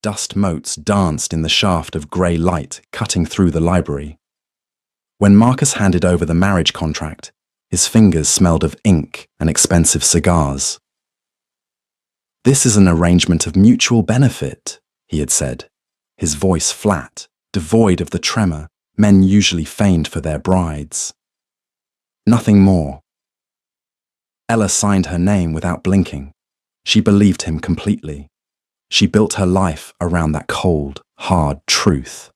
Dust motes danced in the shaft of grey light cutting through the library. When Marcus handed over the marriage contract, his fingers smelled of ink and expensive cigars. "This is an arrangement of mutual benefit," he had said, his voice flat, devoid of the tremor men usually feigned for their brides. Nothing more. Ella signed her name without blinking. She believed him completely. She built her life around that cold, hard truth.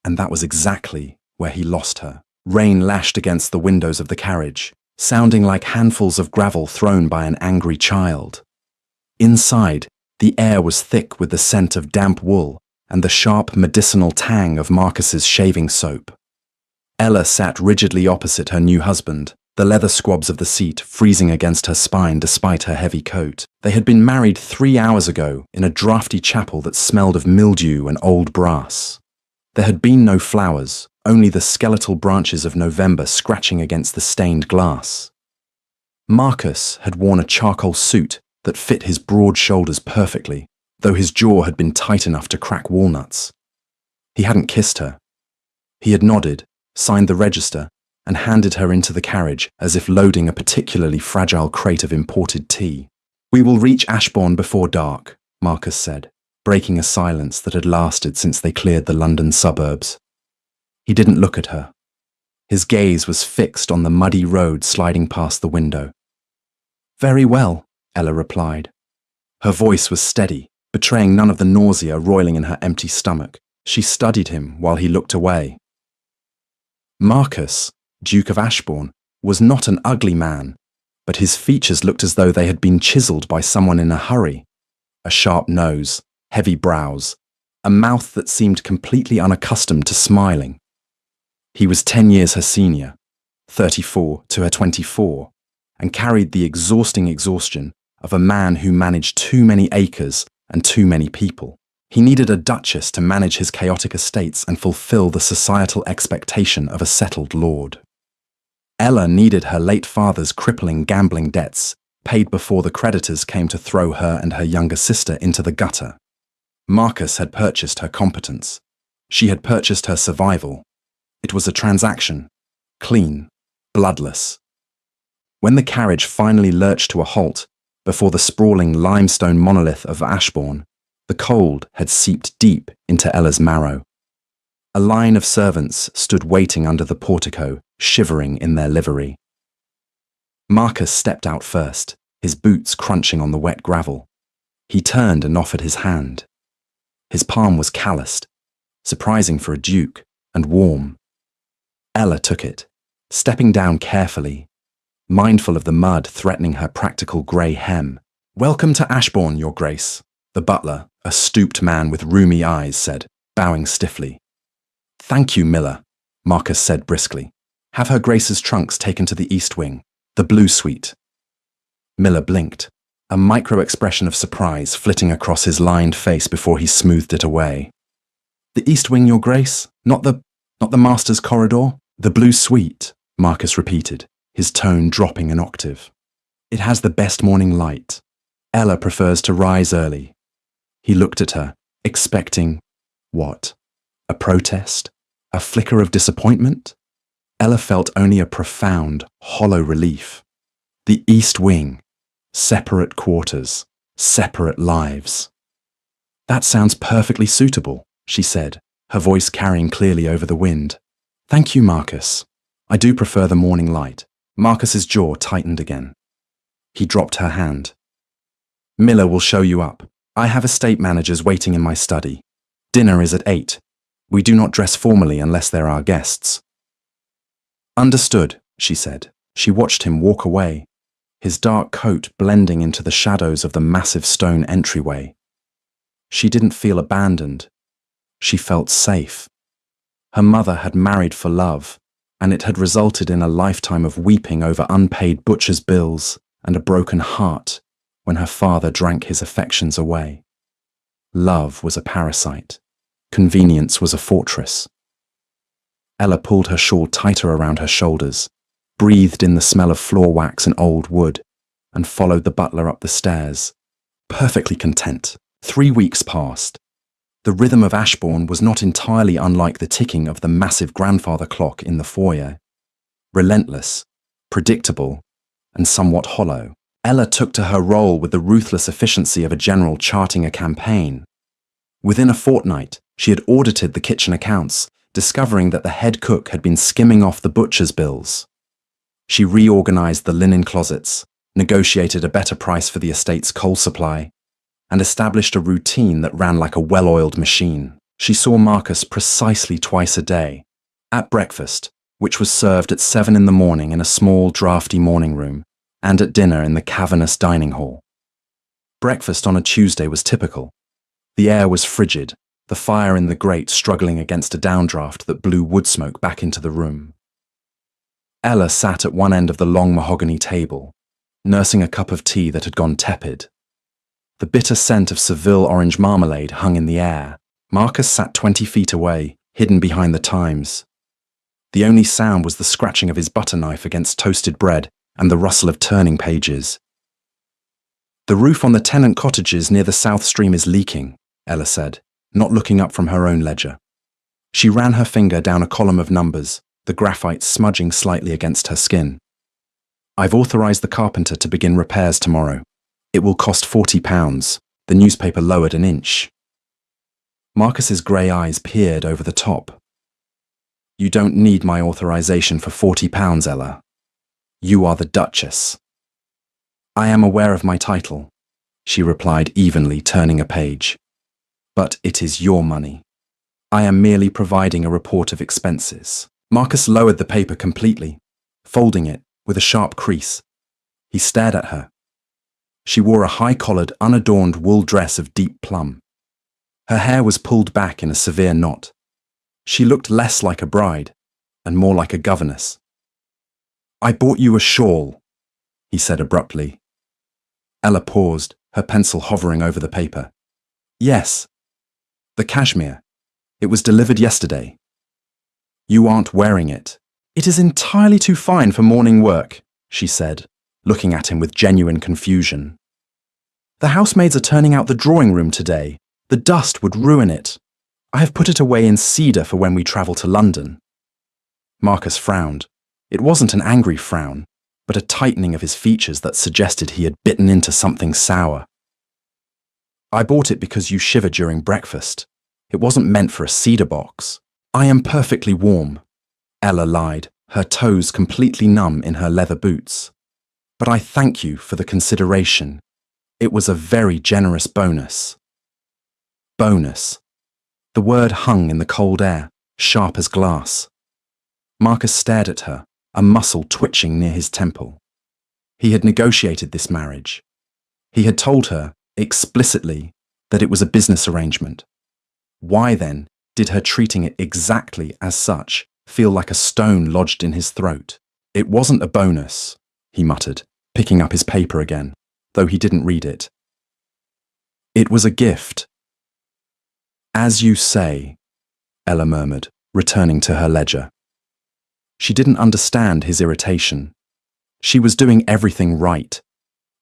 And that was exactly where he lost her. Rain lashed against the windows of the carriage, sounding like handfuls of gravel thrown by an angry child. Inside, the air was thick with the scent of damp wool and the sharp medicinal tang of Marcus's shaving soap. Ella sat rigidly opposite her new husband, the leather squabs of the seat freezing against her spine despite her heavy coat. They had been married 3 hours ago in a drafty chapel that smelled of mildew and old brass. There had been no flowers, only the skeletal branches of November scratching against the stained glass. Marcus had worn a charcoal suit that fit his broad shoulders perfectly, though his jaw had been tight enough to crack walnuts. He hadn't kissed her. He had nodded, signed the register, and handed her into the carriage as if loading a particularly fragile crate of imported tea. "We will reach Ashbourne before dark," Marcus said, breaking a silence that had lasted since they cleared the London suburbs. He didn't look at her. His gaze was fixed on the muddy road sliding past the window. "Very well," Ella replied. Her voice was steady, betraying none of the nausea roiling in her empty stomach. She studied him while he looked away. Marcus, Duke of Ashbourne, was not an ugly man, but his features looked as though they had been chiseled by someone in a hurry. A sharp nose, heavy brows, a mouth that seemed completely unaccustomed to smiling. He was 10 years her senior, 34 to her 24, and carried the exhausting exhaustion of a man who managed too many acres and too many people. He needed a duchess to manage his chaotic estates and fulfill the societal expectation of a settled lord. Ella needed her late father's crippling gambling debts, paid before the creditors came to throw her and her younger sister into the gutter. Marcus had purchased her competence. She had purchased her survival. It was a transaction, clean, bloodless. When the carriage finally lurched to a halt before the sprawling limestone monolith of Ashbourne, the cold had seeped deep into Ella's marrow. A line of servants stood waiting under the portico, shivering in their livery. Marcus stepped out first, his boots crunching on the wet gravel. He turned and offered his hand. His palm was calloused, surprising for a duke, and warm. Ella took it, stepping down carefully, mindful of the mud threatening her practical grey hem. "Welcome to Ashbourne, Your Grace," the butler, a stooped man with rheumy eyes, said, bowing stiffly. "Thank you, Miller," Marcus said briskly. "Have Her Grace's trunks taken to the East Wing, the Blue Suite." Miller blinked, a micro-expression of surprise flitting across his lined face before he smoothed it away. "The East Wing, Your Grace? Not the Master's Corridor?" "The Blue Suite," Marcus repeated, his tone dropping an octave. "It has the best morning light. Ella prefers to rise early." He looked at her, expecting, what? A protest? A flicker of disappointment? Ella felt only a profound, hollow relief. The East Wing. Separate quarters. Separate lives. "That sounds perfectly suitable," she said, her voice carrying clearly over the wind. "Thank you, Marcus. I do prefer the morning light." Marcus's jaw tightened again. He dropped her hand. "Miller will show you up. I have estate managers waiting in my study. Dinner is at 8. We do not dress formally unless there are guests." "Understood," she said. She watched him walk away, his dark coat blending into the shadows of the massive stone entryway. She didn't feel abandoned. She felt safe. Her mother had married for love, and it had resulted in a lifetime of weeping over unpaid butcher's bills and a broken heart when her father drank his affections away. Love was a parasite. Convenience was a fortress. Ella pulled her shawl tighter around her shoulders, breathed in the smell of floor wax and old wood, and followed the butler up the stairs. Perfectly content. 3 weeks passed. The rhythm of Ashbourne was not entirely unlike the ticking of the massive grandfather clock in the foyer. Relentless, predictable, and somewhat hollow. Ella took to her role with the ruthless efficiency of a general charting a campaign. Within a fortnight, she had audited the kitchen accounts, discovering that the head cook had been skimming off the butcher's bills. She reorganized the linen closets, negotiated a better price for the estate's coal supply, and established a routine that ran like a well-oiled machine. She saw Marcus precisely twice a day, at breakfast, which was served at 7 in the morning in a small, drafty morning room, and at dinner in the cavernous dining hall. Breakfast on a Tuesday was typical. The air was frigid, the fire in the grate struggling against a downdraft that blew wood smoke back into the room. Ella sat at one end of the long mahogany table, nursing a cup of tea that had gone tepid. The bitter scent of Seville orange marmalade hung in the air. Marcus sat 20 feet away, hidden behind the Times. The only sound was the scratching of his butter knife against toasted bread and the rustle of turning pages. "The roof on the tenant cottages near the South Stream is leaking," Ella said, not looking up from her own ledger. She ran her finger down a column of numbers, the graphite smudging slightly against her skin. "I've authorized the carpenter to begin repairs tomorrow. It will cost £40. The newspaper lowered an inch. Marcus's grey eyes peered over the top. "You don't need my authorization for £40, Ella. You are the Duchess." "I am aware of my title," she replied evenly, turning a page. "But it is your money. I am merely providing a report of expenses." Marcus lowered the paper completely, folding it with a sharp crease. He stared at her. She wore a high-collared, unadorned wool dress of deep plum. Her hair was pulled back in a severe knot. She looked less like a bride and more like a governess. "I bought you a shawl," he said abruptly. Ella paused, her pencil hovering over the paper. "Yes. The cashmere. It was delivered yesterday." "You aren't wearing it." "It is entirely too fine for morning work," she said, looking at him with genuine confusion. "The housemaids are turning out the drawing room today. The dust would ruin it. I have put it away in cedar for when we travel to London." Marcus frowned. It wasn't an angry frown, but a tightening of his features that suggested he had bitten into something sour. "I bought it because you shiver during breakfast. It wasn't meant for a cedar box." "I am perfectly warm," Ella lied, her toes completely numb in her leather boots. "But I thank you for the consideration. It was a very generous bonus." Bonus. The word hung in the cold air, sharp as glass. Marcus stared at her, a muscle twitching near his temple. He had negotiated this marriage. He had told her, explicitly, that it was a business arrangement. Why, then, did her treating it exactly as such feel like a stone lodged in his throat? "It wasn't a bonus," he muttered, picking up his paper again, though he didn't read it. "It was a gift." "As you say," Ella murmured, returning to her ledger. She didn't understand his irritation. She was doing everything right.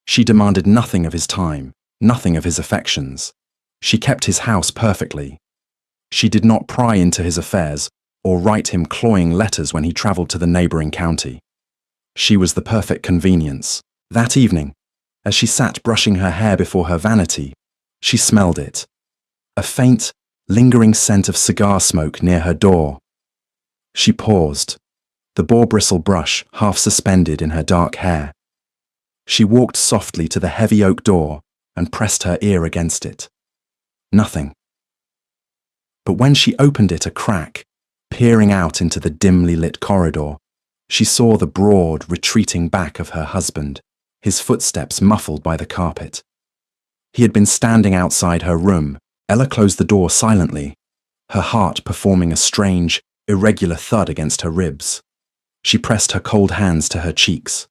She demanded nothing of his time, nothing of his affections. She kept his house perfectly. She did not pry into his affairs or write him cloying letters when he travelled to the neighbouring county. She was the perfect convenience. That evening, as she sat brushing her hair before her vanity, she smelled it. A faint, lingering scent of cigar smoke near her door. She paused, the boar bristle brush half suspended in her dark hair. She walked softly to the heavy oak door and pressed her ear against it. Nothing. But when she opened it a crack, peering out into the dimly lit corridor, she saw the broad, retreating back of her husband, his footsteps muffled by the carpet. He had been standing outside her room. Ella closed the door silently, her heart performing a strange, irregular thud against her ribs. She pressed her cold hands to her cheeks.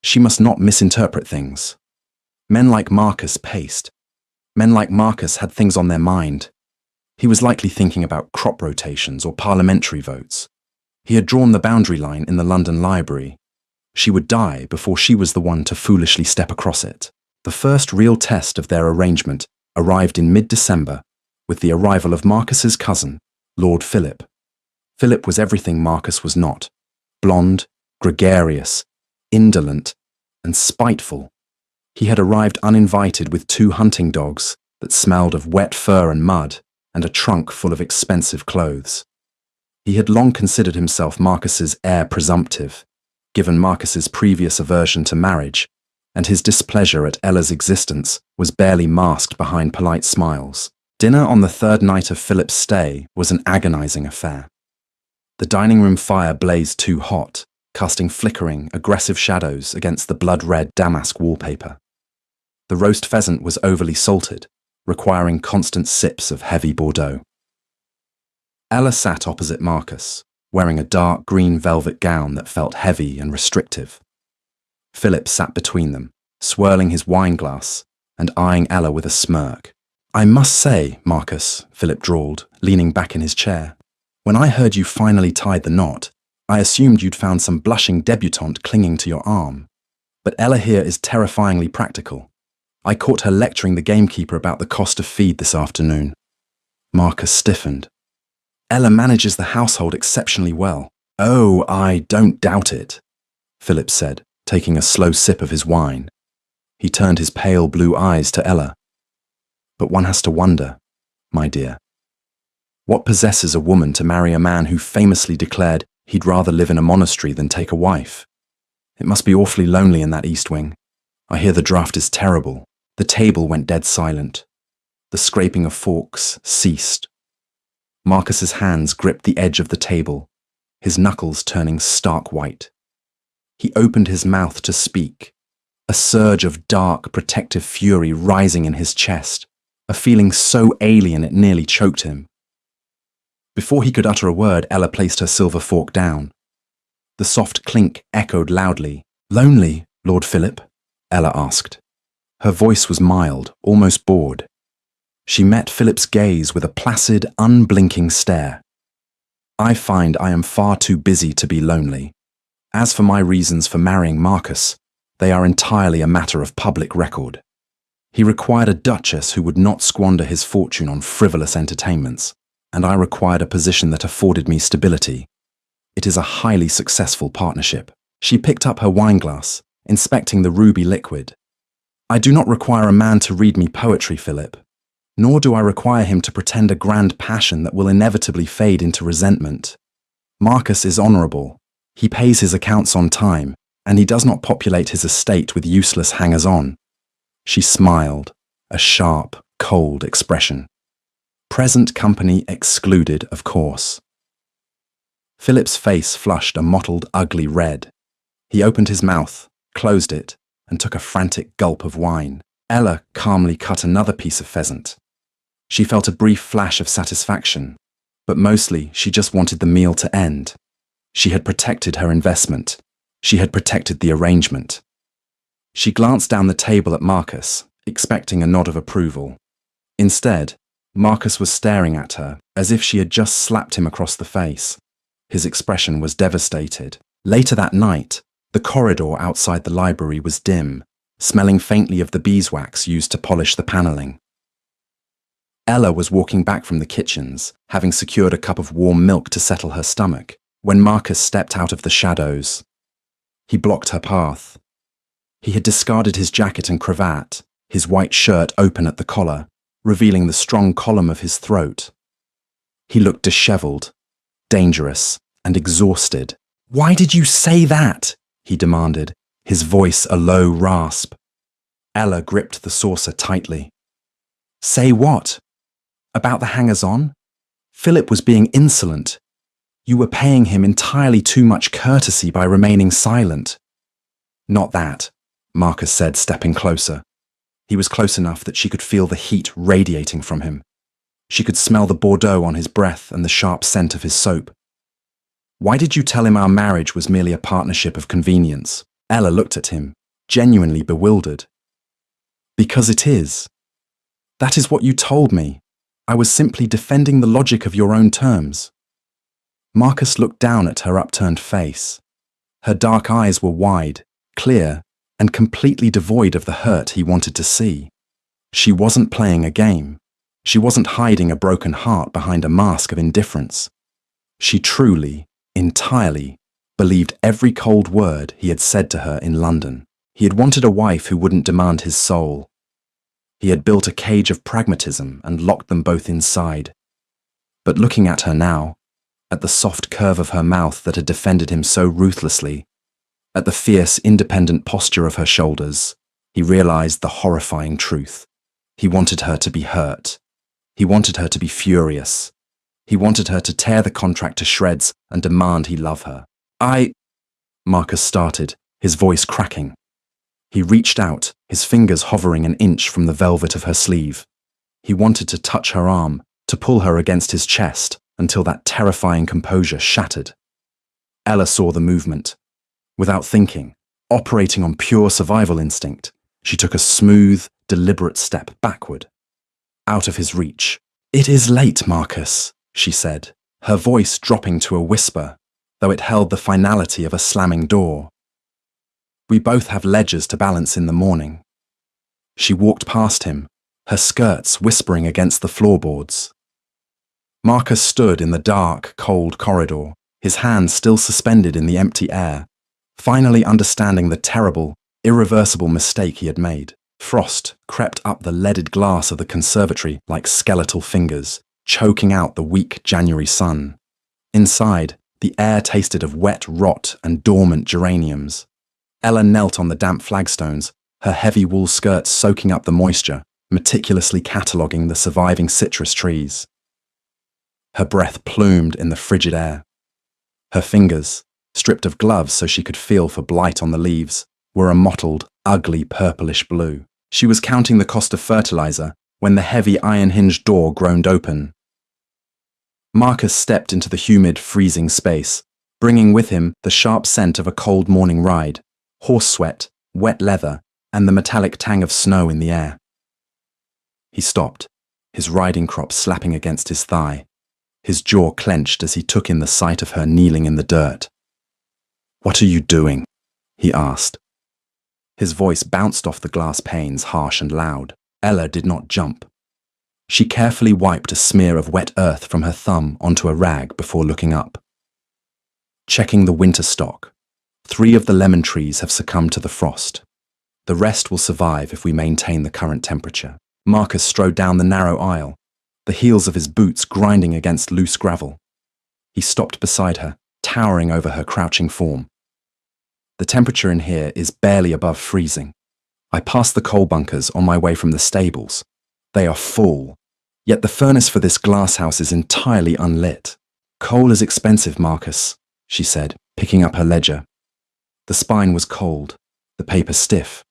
She must not misinterpret things. Men like Marcus paced. Men like Marcus had things on their mind. He was likely thinking about crop rotations or parliamentary votes. He had drawn the boundary line in the London Library. She would die before she was the one to foolishly step across it. The first real test of their arrangement arrived in mid-December, with the arrival of Marcus's cousin, Lord Philip. Philip was everything Marcus was not: blonde, gregarious, indolent, and spiteful. He had arrived uninvited with 2 hunting dogs that smelled of wet fur and mud, and a trunk full of expensive clothes. He had long considered himself Marcus's heir presumptive, given Marcus's previous aversion to marriage, and his displeasure at Ella's existence was barely masked behind polite smiles. Dinner on the 3rd night of Philip's stay was an agonizing affair. The dining room fire blazed too hot, casting flickering, aggressive shadows against the blood-red damask wallpaper. The roast pheasant was overly salted, requiring constant sips of heavy Bordeaux. Ella sat opposite Marcus, wearing a dark green velvet gown that felt heavy and restrictive. Philip sat between them, swirling his wineglass and eyeing Ella with a smirk. "I must say, Marcus," Philip drawled, leaning back in his chair, "when I heard you finally tied the knot, I assumed you'd found some blushing debutante clinging to your arm. But Ella here is terrifyingly practical. I caught her lecturing the gamekeeper about the cost of feed this afternoon." Marcus stiffened. "Ella manages the household exceptionally well." "Oh, I don't doubt it," Philip said, taking a slow sip of his wine. He turned his pale blue eyes to Ella. "But one has to wonder, my dear. What possesses a woman to marry a man who famously declared he'd rather live in a monastery than take a wife? It must be awfully lonely in that East Wing. I hear the draft is terrible." The table went dead silent. The scraping of forks ceased. Marcus's hands gripped the edge of the table, his knuckles turning stark white. He opened his mouth to speak, a surge of dark, protective fury rising in his chest, a feeling so alien it nearly choked him. Before he could utter a word, Ella placed her silver fork down. The soft clink echoed loudly. "Lonely, Lord Philip?" Ella asked. Her voice was mild, almost bored. She met Philip's gaze with a placid, unblinking stare. "I find I am far too busy to be lonely. As for my reasons for marrying Marcus, they are entirely a matter of public record. He required a duchess who would not squander his fortune on frivolous entertainments, and I required a position that afforded me stability. It is a highly successful partnership." She picked up her wineglass, inspecting the ruby liquid. "I do not require a man to read me poetry, Philip, nor do I require him to pretend a grand passion that will inevitably fade into resentment. Marcus is honourable, he pays his accounts on time, and he does not populate his estate with useless hangers-on." She smiled, a sharp, cold expression. "Present company excluded, of course." Philip's face flushed a mottled, ugly red. He opened his mouth, closed it, and took a frantic gulp of wine. Ella calmly cut another piece of pheasant. She felt a brief flash of satisfaction, but mostly she just wanted the meal to end. She had protected her investment. She had protected the arrangement. She glanced down the table at Marcus, expecting a nod of approval. Instead, Marcus was staring at her as if she had just slapped him across the face. His expression was devastated. Later that night, the corridor outside the library was dim, smelling faintly of the beeswax used to polish the panelling. Ella was walking back from the kitchens, having secured a cup of warm milk to settle her stomach, when Marcus stepped out of the shadows. He blocked her path. He had discarded his jacket and cravat, his white shirt open at the collar, revealing the strong column of his throat. He looked dishevelled, dangerous, and exhausted. "Why did you say that?" he demanded, his voice a low rasp. Ella gripped the saucer tightly. "Say what? About the hangers-on? Philip was being insolent. You were paying him entirely too much courtesy by remaining silent." "Not that," Marcus said, stepping closer. He was close enough that she could feel the heat radiating from him. She could smell the Bordeaux on his breath and the sharp scent of his soap. "Why did you tell him our marriage was merely a partnership of convenience?" Ella looked at him, genuinely bewildered. "Because it is. That is what you told me. I was simply defending the logic of your own terms." Marcus looked down at her upturned face. Her dark eyes were wide, clear, and completely devoid of the hurt he wanted to see. She wasn't playing a game. She wasn't hiding a broken heart behind a mask of indifference. She truly, entirely, believed every cold word he had said to her in London. He had wanted a wife who wouldn't demand his soul. He had built a cage of pragmatism and locked them both inside. But looking at her now, at the soft curve of her mouth that had defended him so ruthlessly, at the fierce, independent posture of her shoulders, he realized the horrifying truth. He wanted her to be hurt. He wanted her to be furious. He wanted her to tear the contract to shreds and demand he love her. Marcus started, his voice cracking. He reached out, his fingers hovering an inch from the velvet of her sleeve. He wanted to touch her arm, to pull her against his chest, until that terrifying composure shattered. Ella saw the movement. Without thinking, operating on pure survival instinct, she took a smooth, deliberate step backward. Out of his reach. "It is late, Marcus," she said, her voice dropping to a whisper, though it held the finality of a slamming door. "We both have ledgers to balance in the morning." She walked past him, her skirts whispering against the floorboards. Marcus stood in the dark, cold corridor, his hands still suspended in the empty air, finally understanding the terrible, irreversible mistake he had made. Frost crept up the leaded glass of the conservatory like skeletal fingers, choking out the weak January sun. Inside, the air tasted of wet rot and dormant geraniums. Ella knelt on the damp flagstones, her heavy wool skirts soaking up the moisture, meticulously cataloguing the surviving citrus trees. Her breath plumed in the frigid air. Her fingers, stripped of gloves so she could feel for blight on the leaves, were a mottled, ugly purplish blue. She was counting the cost of fertilizer when the heavy iron-hinged door groaned open. Marcus stepped into the humid, freezing space, bringing with him the sharp scent of a cold morning ride, horse sweat, wet leather, and the metallic tang of snow in the air. He stopped, his riding crop slapping against his thigh, his jaw clenched as he took in the sight of her kneeling in the dirt. "What are you doing?" he asked. His voice bounced off the glass panes, harsh and loud. Ella did not jump. She carefully wiped a smear of wet earth from her thumb onto a rag before looking up. "Checking the winter stock. 3 of the lemon trees have succumbed to the frost. The rest will survive if we maintain the current temperature." Marcus strode down the narrow aisle, the heels of his boots grinding against loose gravel. He stopped beside her, towering over her crouching form. "The temperature in here is barely above freezing. I passed the coal bunkers on my way from the stables. They are full, yet the furnace for this glass house is entirely unlit. Coal is expensive, Marcus," she said, picking up her ledger. The spine was cold, the paper stiff.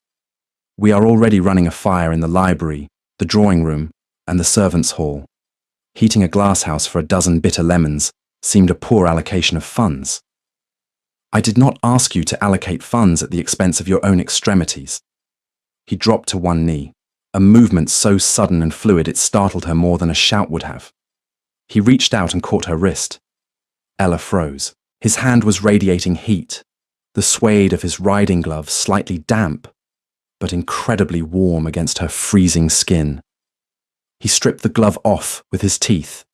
"We are already running a fire in the library, the drawing room, and the servants' hall. Heating a glass house for a dozen bitter lemons seemed a poor allocation of funds." "I did not ask you to allocate funds at the expense of your own extremities." He dropped to one knee, a movement so sudden and fluid it startled her more than a shout would have. He reached out and caught her wrist. Ella froze. His hand was radiating heat, the suede of his riding glove slightly damp, but incredibly warm against her freezing skin. He stripped the glove off with his teeth,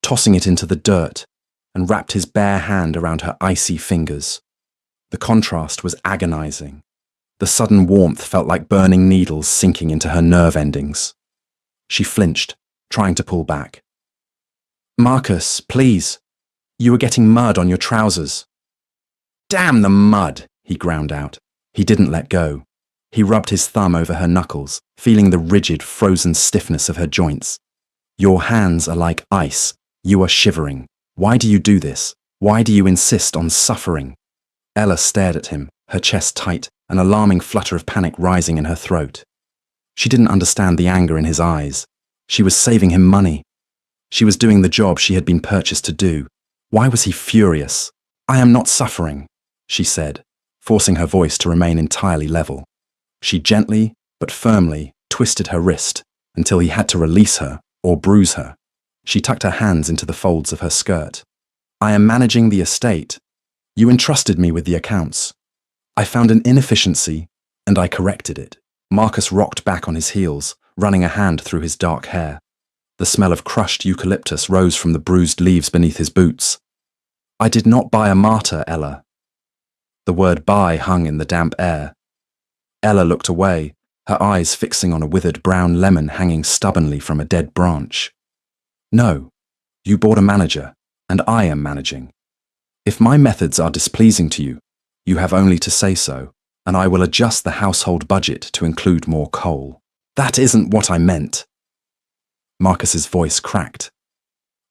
tossing it into the dirt, and wrapped his bare hand around her icy fingers. The contrast was agonizing. The sudden warmth felt like burning needles sinking into her nerve endings. She flinched, trying to pull back. "Marcus, please. You are getting mud on your trousers." "Damn the mud," he ground out. He didn't let go. He rubbed his thumb over her knuckles, feeling the rigid, frozen stiffness of her joints. "Your hands are like ice. You are shivering. Why do you do this? Why do you insist on suffering?" Ella stared at him, her chest tight, an alarming flutter of panic rising in her throat. She didn't understand the anger in his eyes. She was saving him money. She was doing the job she had been purchased to do. Why was he furious? "I am not suffering," she said, forcing her voice to remain entirely level. She gently, but firmly, twisted her wrist until he had to release her or bruise her. She tucked her hands into the folds of her skirt. "I am managing the estate. You entrusted me with the accounts. I found an inefficiency, and I corrected it." Marcus rocked back on his heels, running a hand through his dark hair. The smell of crushed eucalyptus rose from the bruised leaves beneath his boots. "I did not buy a martyr, Ella." The word buy hung in the damp air. Ella looked away, her eyes fixing on a withered brown lemon hanging stubbornly from a dead branch. "No, you bought a manager, and I am managing. If my methods are displeasing to you, you have only to say so, and I will adjust the household budget to include more coal." "That isn't what I meant." Marcus's voice cracked.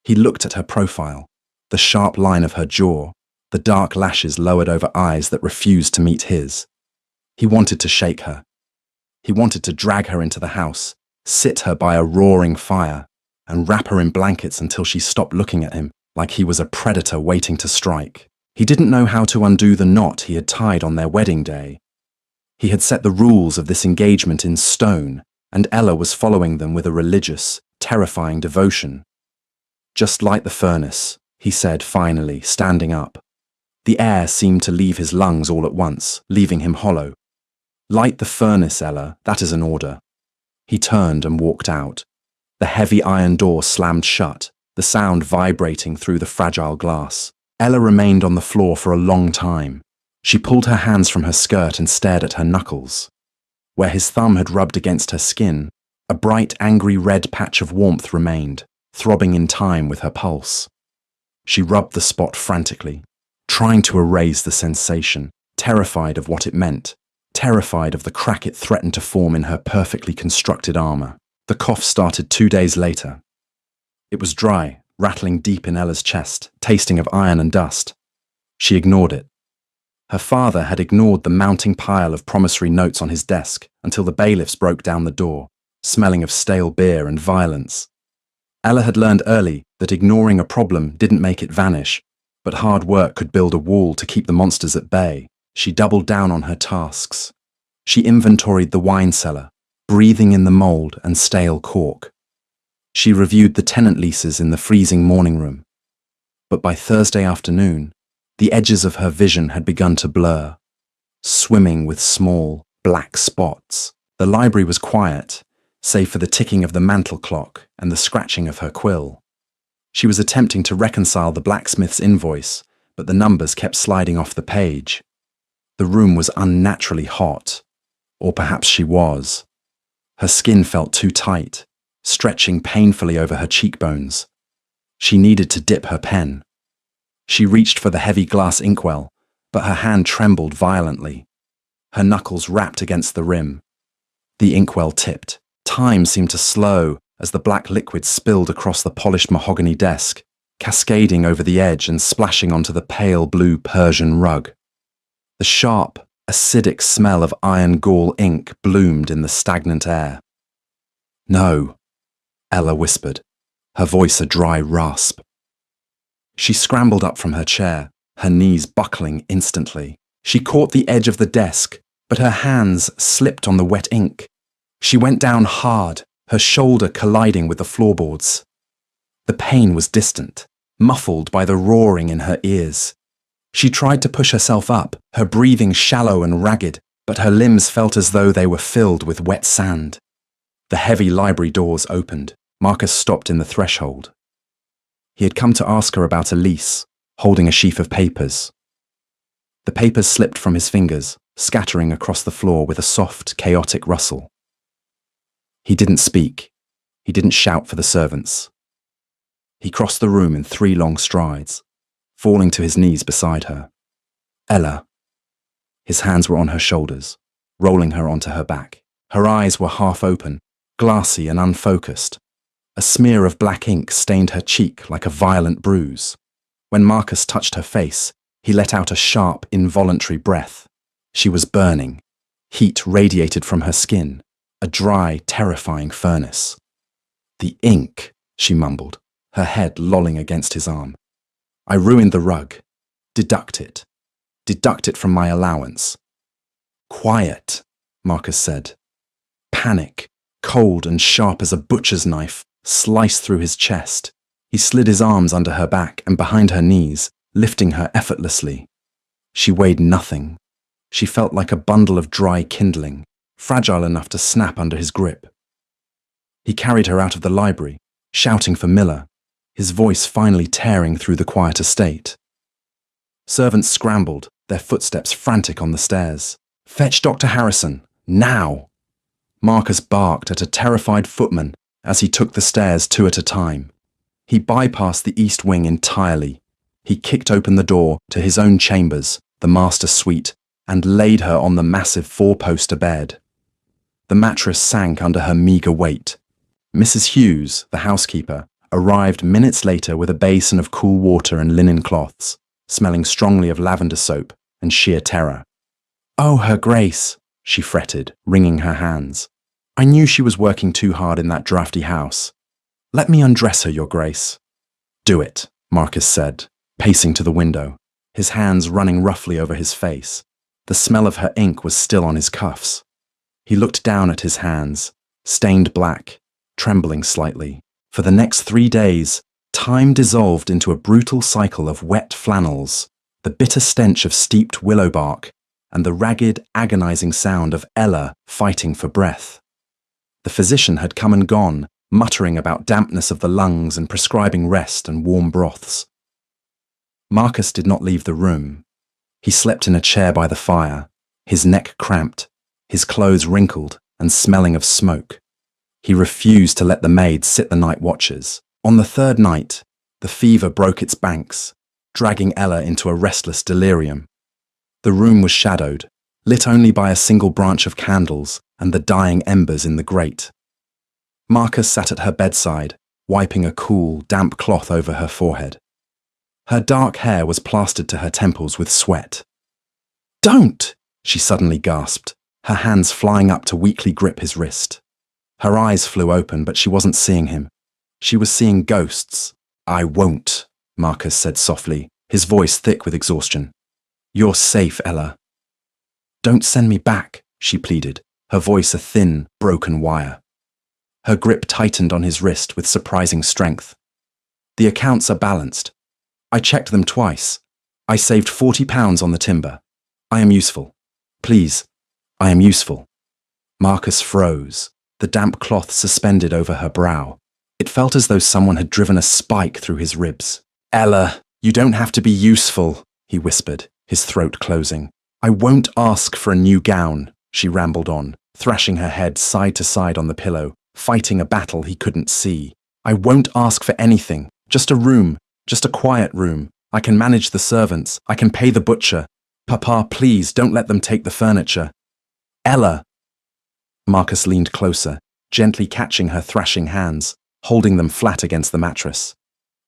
He looked at her profile, the sharp line of her jaw, the dark lashes lowered over eyes that refused to meet his. He wanted to shake her. He wanted to drag her into the house, sit her by a roaring fire, and wrap her in blankets until she stopped looking at him like he was a predator waiting to strike. He didn't know how to undo the knot he had tied on their wedding day. He had set the rules of this engagement in stone, and Ella was following them with a religious, terrifying devotion. "Just light the furnace," he said finally, standing up. The air seemed to leave his lungs all at once, leaving him hollow. "Light the furnace, Ella, that is an order." He turned and walked out. The heavy iron door slammed shut, the sound vibrating through the fragile glass. Ella remained on the floor for a long time. She pulled her hands from her skirt and stared at her knuckles. Where his thumb had rubbed against her skin, a bright, angry red patch of warmth remained, throbbing in time with her pulse. She rubbed the spot frantically, trying to erase the sensation, terrified of what it meant, terrified of the crack it threatened to form in her perfectly constructed armor. The cough started 2 days later. It was dry, rattling deep in Ella's chest, tasting of iron and dust. She ignored it. Her father had ignored the mounting pile of promissory notes on his desk until the bailiffs broke down the door, smelling of stale beer and violence. Ella had learned early that ignoring a problem didn't make it vanish, but hard work could build a wall to keep the monsters at bay. She doubled down on her tasks. She inventoried the wine cellar, breathing in the mold and stale cork. She reviewed the tenant leases in the freezing morning room. But by Thursday afternoon, the edges of her vision had begun to blur, swimming with small, black spots. The library was quiet, save for the ticking of the mantel clock and the scratching of her quill. She was attempting to reconcile the blacksmith's invoice, but the numbers kept sliding off the page. The room was unnaturally hot, or perhaps she was. Her skin felt too tight, stretching painfully over her cheekbones. She needed to dip her pen. She reached for the heavy glass inkwell, but her hand trembled violently. Her knuckles rapped against the rim. The inkwell tipped. Time seemed to slow as the black liquid spilled across the polished mahogany desk, cascading over the edge and splashing onto the pale blue Persian rug. The sharp, acidic smell of iron gall ink bloomed in the stagnant air. "No," Ella whispered, her voice a dry rasp. She scrambled up from her chair, her knees buckling instantly. She caught the edge of the desk, but her hands slipped on the wet ink. She went down hard, her shoulder colliding with the floorboards. The pain was distant, muffled by the roaring in her ears. She tried to push herself up, her breathing shallow and ragged, but her limbs felt as though they were filled with wet sand. The heavy library doors opened. Marcus stopped in the threshold. He had come to ask her about a lease, holding a sheaf of papers. The papers slipped from his fingers, scattering across the floor with a soft, chaotic rustle. He didn't speak. He didn't shout for the servants. He crossed the room in 3 long strides, falling to his knees beside her. "Ella." His hands were on her shoulders, rolling her onto her back. Her eyes were half open, glassy and unfocused. A smear of black ink stained her cheek like a violent bruise. When Marcus touched her face, he let out a sharp, involuntary breath. She was burning. Heat radiated from her skin, a dry, terrifying furnace. "The ink," she mumbled, her head lolling against his arm. "I ruined the rug. Deduct it. Deduct it from my allowance." "Quiet," Marcus said. Panic, cold and sharp as a butcher's knife, sliced through his chest. He slid his arms under her back and behind her knees, lifting her effortlessly. She weighed nothing. She felt like a bundle of dry kindling, fragile enough to snap under his grip. He carried her out of the library, shouting for Miller, his voice finally tearing through the quiet estate. Servants scrambled, their footsteps frantic on the stairs. "Fetch Dr. Harrison, now!" Marcus barked at a terrified footman as he took the stairs 2 at a time. He bypassed the east wing entirely. He kicked open the door to his own chambers, the master suite, and laid her on the massive 4-poster bed. The mattress sank under her meagre weight. Mrs. Hughes, the housekeeper, arrived minutes later with a basin of cool water and linen cloths, smelling strongly of lavender soap and sheer terror. "Oh, Her Grace," she fretted, wringing her hands. "I knew she was working too hard in that draughty house. Let me undress her, Your Grace." "Do it," Marcus said, pacing to the window, his hands running roughly over his face. The smell of her ink was still on his cuffs. He looked down at his hands, stained black, trembling slightly. For the next 3 days, time dissolved into a brutal cycle of wet flannels, the bitter stench of steeped willow bark, and the ragged, agonizing sound of Ella fighting for breath. The physician had come and gone, muttering about dampness of the lungs and prescribing rest and warm broths. Marcus did not leave the room. He slept in a chair by the fire, his neck cramped, his clothes wrinkled and smelling of smoke. He refused to let the maids sit the night watches. On the 3rd night, the fever broke its banks, dragging Ella into a restless delirium. The room was shadowed, lit only by a single branch of candles and the dying embers in the grate. Marcus sat at her bedside, wiping a cool, damp cloth over her forehead. Her dark hair was plastered to her temples with sweat. "Don't!" she suddenly gasped, her hands flying up to weakly grip his wrist. Her eyes flew open, but she wasn't seeing him. She was seeing ghosts. "I won't," Marcus said softly, his voice thick with exhaustion. "You're safe, Ella." "Don't send me back," she pleaded, her voice a thin, broken wire. Her grip tightened on his wrist with surprising strength. "The accounts are balanced. I checked them twice. I saved £40 on the timber. I am useful. Please, I am useful." Marcus froze, the damp cloth suspended over her brow. It felt as though someone had driven a spike through his ribs. "Ella, you don't have to be useful," he whispered, his throat closing. "I won't ask for a new gown," she rambled on, thrashing her head side to side on the pillow, fighting a battle he couldn't see. "I won't ask for anything. Just a room. Just a quiet room. I can manage the servants. I can pay the butcher. Papa, please don't let them take the furniture." "Ella!" Marcus leaned closer, gently catching her thrashing hands, holding them flat against the mattress.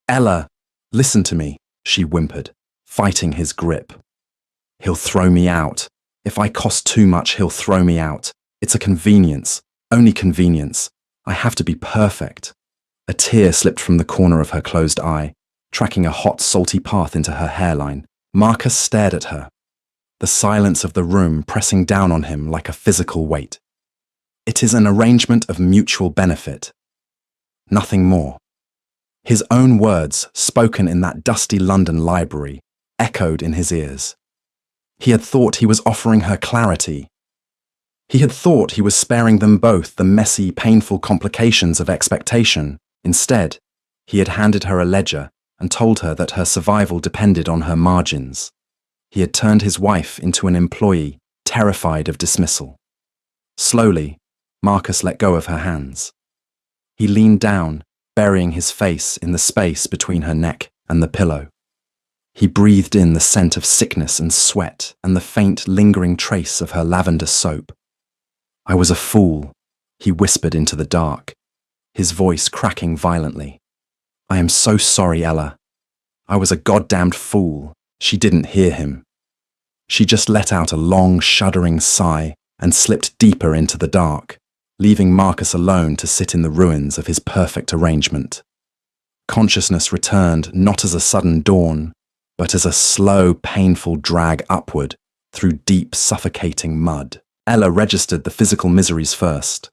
"Ella, listen to me," she whimpered, fighting his grip. "He'll throw me out. If I cost too much, he'll throw me out. It's a convenience. Only convenience. I have to be perfect." A tear slipped from the corner of her closed eye, tracking a hot, salty path into her hairline. Marcus stared at her, the silence of the room pressing down on him like a physical weight. "It is an arrangement of mutual benefit. Nothing more." His own words, spoken in that dusty London library, echoed in his ears. He had thought he was offering her clarity. He had thought he was sparing them both the messy, painful complications of expectation. Instead, he had handed her a ledger and told her that her survival depended on her margins. He had turned his wife into an employee, terrified of dismissal. Slowly, Marcus let go of her hands. He leaned down, burying his face in the space between her neck and the pillow. He breathed in the scent of sickness and sweat and the faint, lingering trace of her lavender soap. "I was a fool," he whispered into the dark, his voice cracking violently. "I am so sorry, Ella. I was a goddamned fool." She didn't hear him. She just let out a long, shuddering sigh and slipped deeper into the dark, leaving Marcus alone to sit in the ruins of his perfect arrangement. Consciousness returned not as a sudden dawn, but as a slow, painful drag upward through deep, suffocating mud. Ella registered the physical miseries first.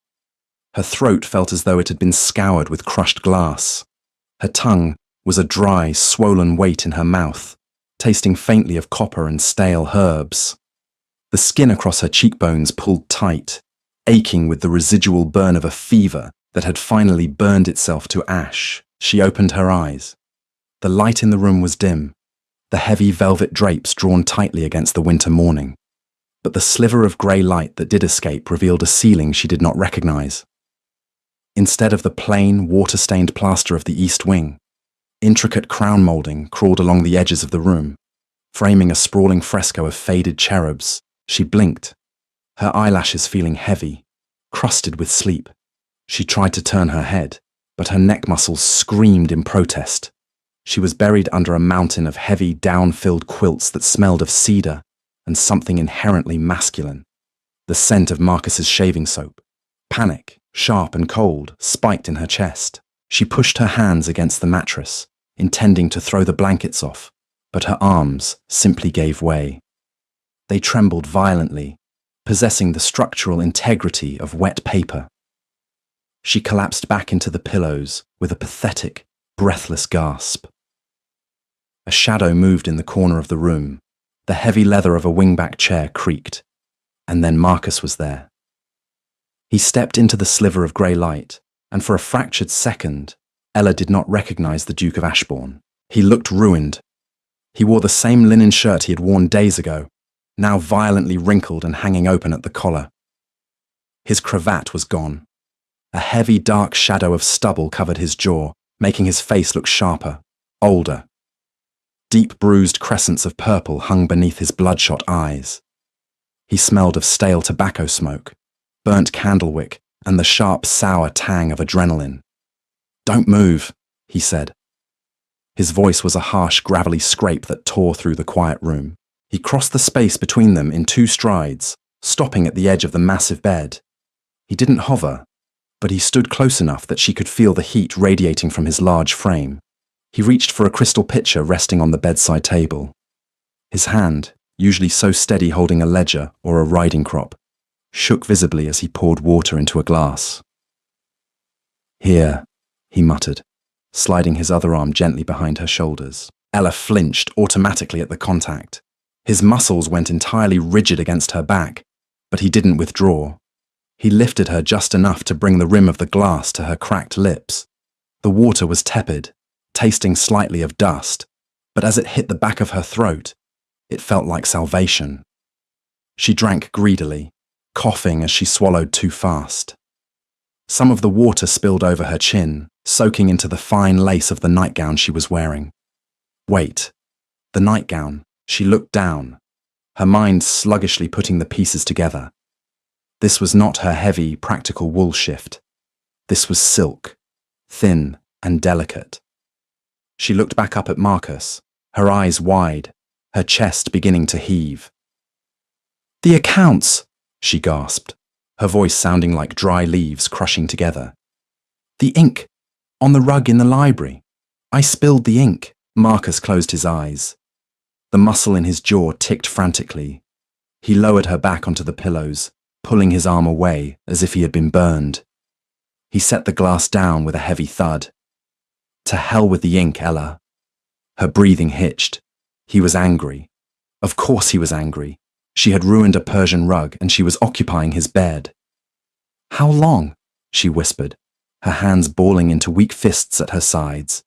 Her throat felt as though it had been scoured with crushed glass. Her tongue was a dry, swollen weight in her mouth, tasting faintly of copper and stale herbs. The skin across her cheekbones pulled tight, aching with the residual burn of a fever that had finally burned itself to ash, she opened her eyes. The light in the room was dim, the heavy velvet drapes drawn tightly against the winter morning. But the sliver of grey light that did escape revealed a ceiling she did not recognize. Instead of the plain, water-stained plaster of the east wing, intricate crown moulding crawled along the edges of the room, framing a sprawling fresco of faded cherubs. She blinked, her eyelashes feeling heavy, crusted with sleep. She tried to turn her head, but her neck muscles screamed in protest. She was buried under a mountain of heavy, down-filled quilts that smelled of cedar and something inherently masculine. The scent of Marcus's shaving soap. Panic, sharp and cold, spiked in her chest. She pushed her hands against the mattress, intending to throw the blankets off, but her arms simply gave way. They trembled violently, possessing the structural integrity of wet paper. She collapsed back into the pillows with a pathetic, breathless gasp. A shadow moved in the corner of the room. The heavy leather of a wingback chair creaked, and then Marcus was there. He stepped into the sliver of grey light, and for a fractured second, Ella did not recognize the Duke of Ashbourne. He looked ruined. He wore the same linen shirt he had worn days ago, now violently wrinkled and hanging open at the collar. His cravat was gone. A heavy dark shadow of stubble covered his jaw, making his face look sharper, older. Deep bruised crescents of purple hung beneath his bloodshot eyes. He smelled of stale tobacco smoke, burnt candlewick, and the sharp, sour tang of adrenaline. "Don't move," he said. His voice was a harsh, gravelly scrape that tore through the quiet room. He crossed the space between them in 2 strides, stopping at the edge of the massive bed. He didn't hover, but he stood close enough that she could feel the heat radiating from his large frame. He reached for a crystal pitcher resting on the bedside table. His hand, usually so steady holding a ledger or a riding crop, shook visibly as he poured water into a glass. "Here," he muttered, sliding his other arm gently behind her shoulders. Ella flinched automatically at the contact. His muscles went entirely rigid against her back, but he didn't withdraw. He lifted her just enough to bring the rim of the glass to her cracked lips. The water was tepid, tasting slightly of dust, but as it hit the back of her throat, it felt like salvation. She drank greedily, coughing as she swallowed too fast. Some of the water spilled over her chin, soaking into the fine lace of the nightgown she was wearing. Wait, the nightgown. She looked down, her mind sluggishly putting the pieces together. This was not her heavy, practical wool shift. This was silk, thin and delicate. She looked back up at Marcus, her eyes wide, her chest beginning to heave. "The accounts!" she gasped, her voice sounding like dry leaves crushing together. "The ink! On the rug in the library. I spilled the ink." Marcus closed his eyes. The muscle in his jaw ticked frantically. He lowered her back onto the pillows, pulling his arm away as if he had been burned. He set the glass down with a heavy thud. "To hell with the ink, Ella." Her breathing hitched. He was angry. Of course he was angry. She had ruined a Persian rug and she was occupying his bed. "How long?" she whispered, her hands balling into weak fists at her sides.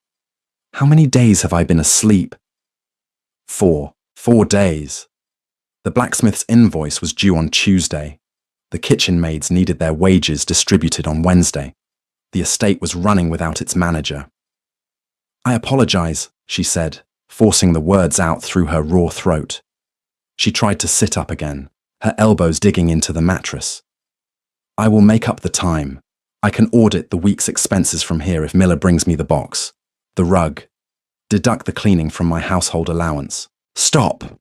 "How many days have I been asleep?" 4 days. The blacksmith's invoice was due on Tuesday. The kitchen maids needed their wages distributed on Wednesday. The estate was running without its manager. "I apologize," she said, forcing the words out through her raw throat. She tried to sit up again, her elbows digging into the mattress. "I will make up the time. I can audit the week's expenses from here if Miller brings me the box. The rug. Deduct the cleaning from my household allowance." "Stop!"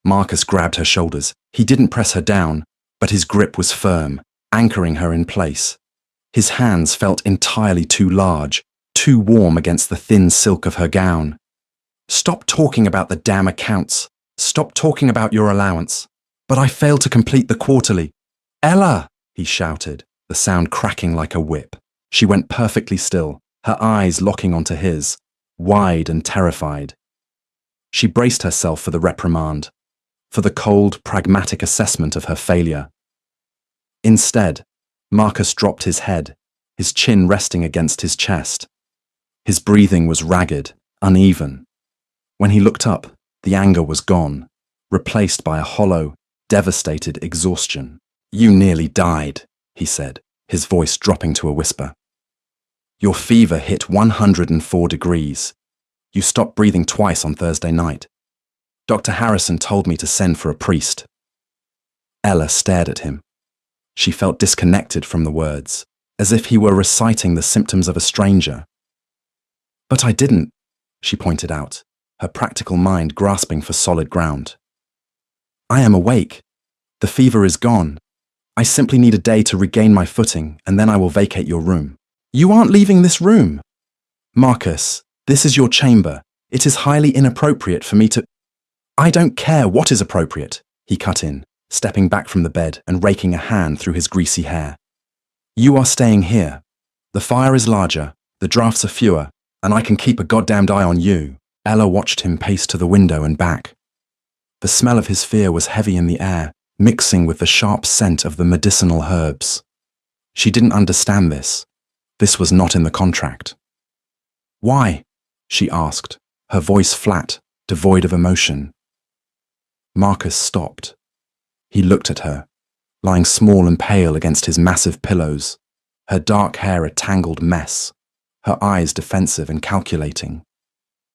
Marcus grabbed her shoulders. He didn't press her down, but his grip was firm, anchoring her in place. His hands felt entirely too large, too warm against the thin silk of her gown. "Stop talking about the damn accounts. Stop talking about your allowance." "But I failed to complete the quarterly." "Ella!" he shouted, the sound cracking like a whip. She went perfectly still, her eyes locking onto his, wide and terrified. She braced herself for the reprimand, for the cold, pragmatic assessment of her failure. Instead, Marcus dropped his head, his chin resting against his chest. His breathing was ragged, uneven. When he looked up, the anger was gone, replaced by a hollow, devastated exhaustion. "You nearly died," he said, his voice dropping to a whisper. "Your fever hit 104 degrees. You stopped breathing twice on Thursday night. Dr. Harrison told me to send for a priest." Ella stared at him. She felt disconnected from the words, as if he were reciting the symptoms of a stranger. "But I didn't," she pointed out, her practical mind grasping for solid ground. "I am awake. The fever is gone. I simply need a day to regain my footing, and then I will vacate your room." "You aren't leaving this room." "Marcus, this is your chamber. It is highly inappropriate for me to—" "I don't care what is appropriate," he cut in, stepping back from the bed and raking a hand through his greasy hair. "You are staying here. The fire is larger, the drafts are fewer, and I can keep a goddamned eye on you." Ella watched him pace to the window and back. The smell of his fear was heavy in the air, mixing with the sharp scent of the medicinal herbs. She didn't understand this. This was not in the contract. "Why?" she asked, her voice flat, devoid of emotion. Marcus stopped. He looked at her, lying small and pale against his massive pillows, her dark hair a tangled mess, her eyes defensive and calculating.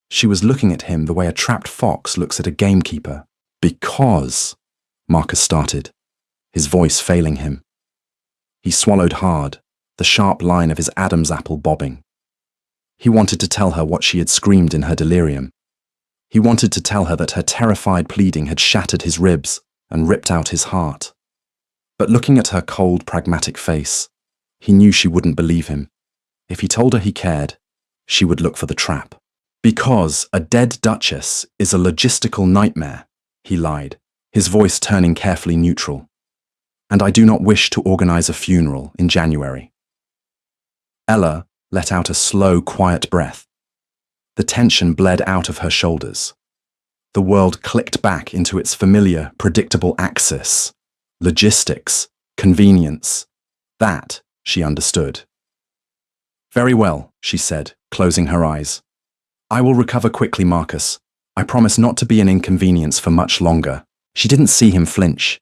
She was looking at him the way a trapped fox looks at a gamekeeper. "Because," Marcus started, his voice failing him. He swallowed hard, the sharp line of his Adam's apple bobbing. He wanted to tell her what she had screamed in her delirium. He wanted to tell her that her terrified pleading had shattered his ribs and ripped out his heart. But looking at her cold, pragmatic face, he knew she wouldn't believe him. If he told her he cared, she would look for the trap. "Because a dead Duchess is a logistical nightmare," he lied, his voice turning carefully neutral. "And I do not wish to organize a funeral in January." Ella let out a slow, quiet breath. The tension bled out of her shoulders. The world clicked back into its familiar, predictable axis. Logistics, convenience. That she understood. "Very well," she said, closing her eyes. "I will recover quickly, Marcus. I promise not to be an inconvenience for much longer." She didn't see him flinch.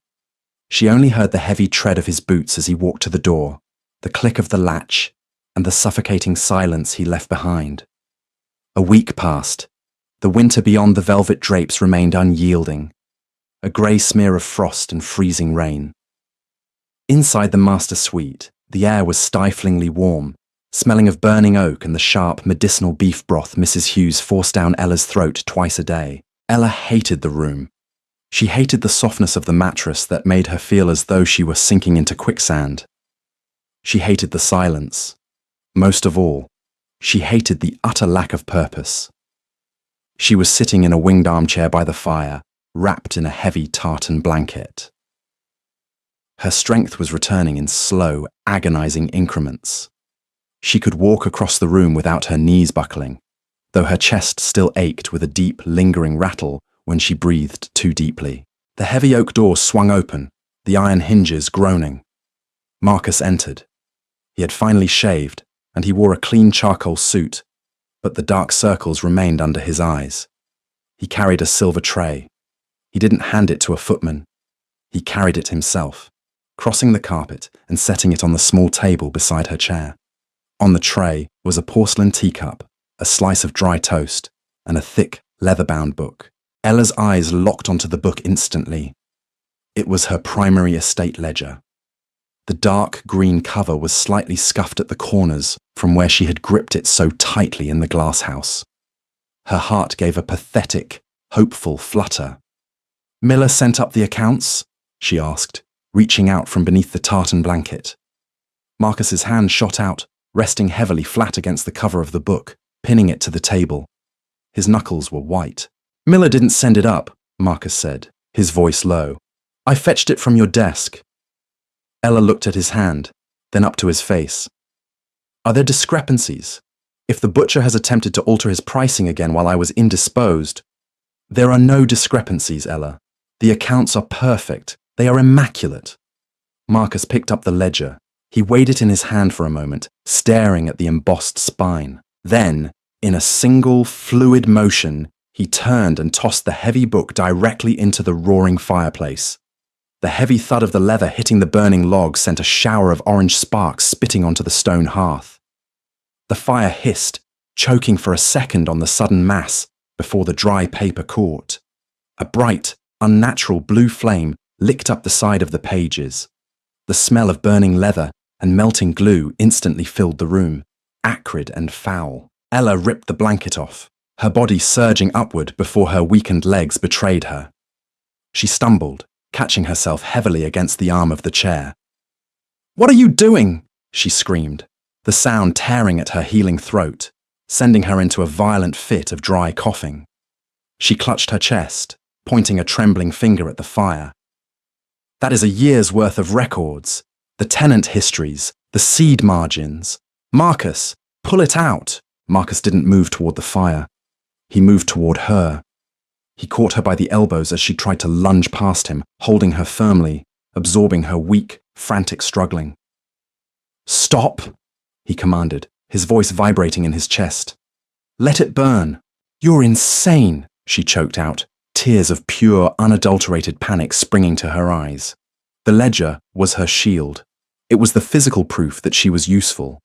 She only heard the heavy tread of his boots as he walked to the door, the click of the latch, and the suffocating silence he left behind. A week passed. The winter beyond the velvet drapes remained unyielding, a grey smear of frost and freezing rain. Inside the master suite, the air was stiflingly warm, smelling of burning oak and the sharp, medicinal beef broth Mrs. Hughes forced down Ella's throat twice a day. Ella hated the room. She hated the softness of the mattress that made her feel as though she were sinking into quicksand. She hated the silence. Most of all, she hated the utter lack of purpose. She was sitting in a winged armchair by the fire, wrapped in a heavy tartan blanket. Her strength was returning in slow, agonizing increments. She could walk across the room without her knees buckling, though her chest still ached with a deep, lingering rattle when she breathed too deeply. The heavy oak door swung open, the iron hinges groaning. Marcus entered. He had finally shaved, and he wore a clean charcoal suit, but the dark circles remained under his eyes. He carried a silver tray. He didn't hand it to a footman. He carried it himself, crossing the carpet and setting it on the small table beside her chair. On the tray was a porcelain teacup, a slice of dry toast, and a thick, leather-bound book. Ella's eyes locked onto the book instantly. It was her primary estate ledger. The dark green cover was slightly scuffed at the corners from where she had gripped it so tightly in the glass house. Her heart gave a pathetic, hopeful flutter. "Miller sent up the accounts?" she asked, reaching out from beneath the tartan blanket. Marcus's hand shot out, resting heavily flat against the cover of the book, pinning it to the table. His knuckles were white. "Miller didn't send it up," Marcus said, his voice low. "I fetched it from your desk." Ella looked at his hand, then up to his face. "Are there discrepancies? If the butcher has attempted to alter his pricing again while I was indisposed—" "There are no discrepancies, Ella. The accounts are perfect. They are immaculate." Marcus picked up the ledger, He weighed it in his hand for a moment, staring at the embossed spine. Then, in a single, fluid motion, he turned and tossed the heavy book directly into the roaring fireplace. The heavy thud of the leather hitting the burning log sent a shower of orange sparks spitting onto the stone hearth. The fire hissed, choking for a second on the sudden mass before the dry paper caught. A bright, unnatural blue flame licked up the side of the pages. The smell of burning leather and melting glue instantly filled the room, acrid and foul. Ella ripped the blanket off, her body surging upward before her weakened legs betrayed her. She stumbled, catching herself heavily against the arm of the chair. "What are you doing?" she screamed, the sound tearing at her healing throat, sending her into a violent fit of dry coughing. She clutched her chest, pointing a trembling finger at the fire. "That is a year's worth of records, the tenant histories, the seed margins. Marcus, pull it out." Marcus didn't move toward the fire. He moved toward her. He caught her by the elbows as she tried to lunge past him, holding her firmly, absorbing her weak, frantic struggling. "Stop," he commanded, his voice vibrating in his chest. "Let it burn." "You're insane," she choked out, tears of pure, unadulterated panic springing to her eyes. The ledger was her shield. It was the physical proof that she was useful,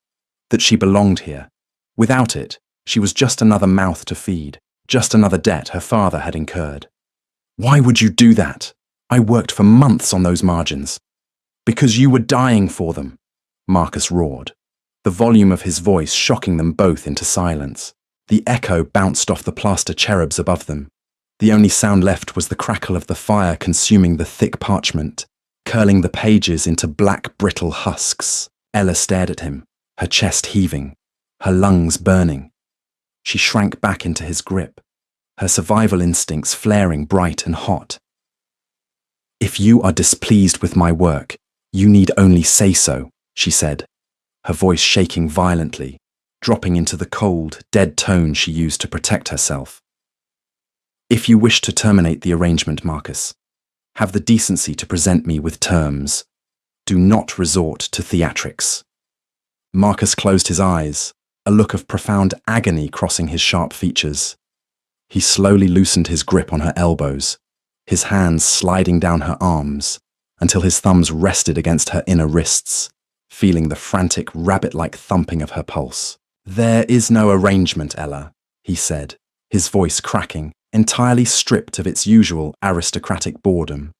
that she belonged here. Without it, she was just another mouth to feed, just another debt her father had incurred. "Why would you do that? I worked for months on those margins." "Because you were dying for them," Marcus roared, the volume of his voice shocking them both into silence. The echo bounced off the plaster cherubs above them. The only sound left was the crackle of the fire consuming the thick parchment, curling the pages into black, brittle husks. Ella stared at him, her chest heaving, her lungs burning. She shrank back into his grip, her survival instincts flaring bright and hot. "If you are displeased with my work, you need only say so," she said, her voice shaking violently, dropping into the cold, dead tone she used to protect herself. "If you wish to terminate the arrangement, Marcus, have the decency to present me with terms. Do not resort to theatrics." Marcus closed his eyes, a look of profound agony crossing his sharp features. He slowly loosened his grip on her elbows, his hands sliding down her arms, until his thumbs rested against her inner wrists, feeling the frantic, rabbit-like thumping of her pulse. "There is no arrangement, Ella," he said, his voice cracking, entirely stripped of its usual aristocratic boredom.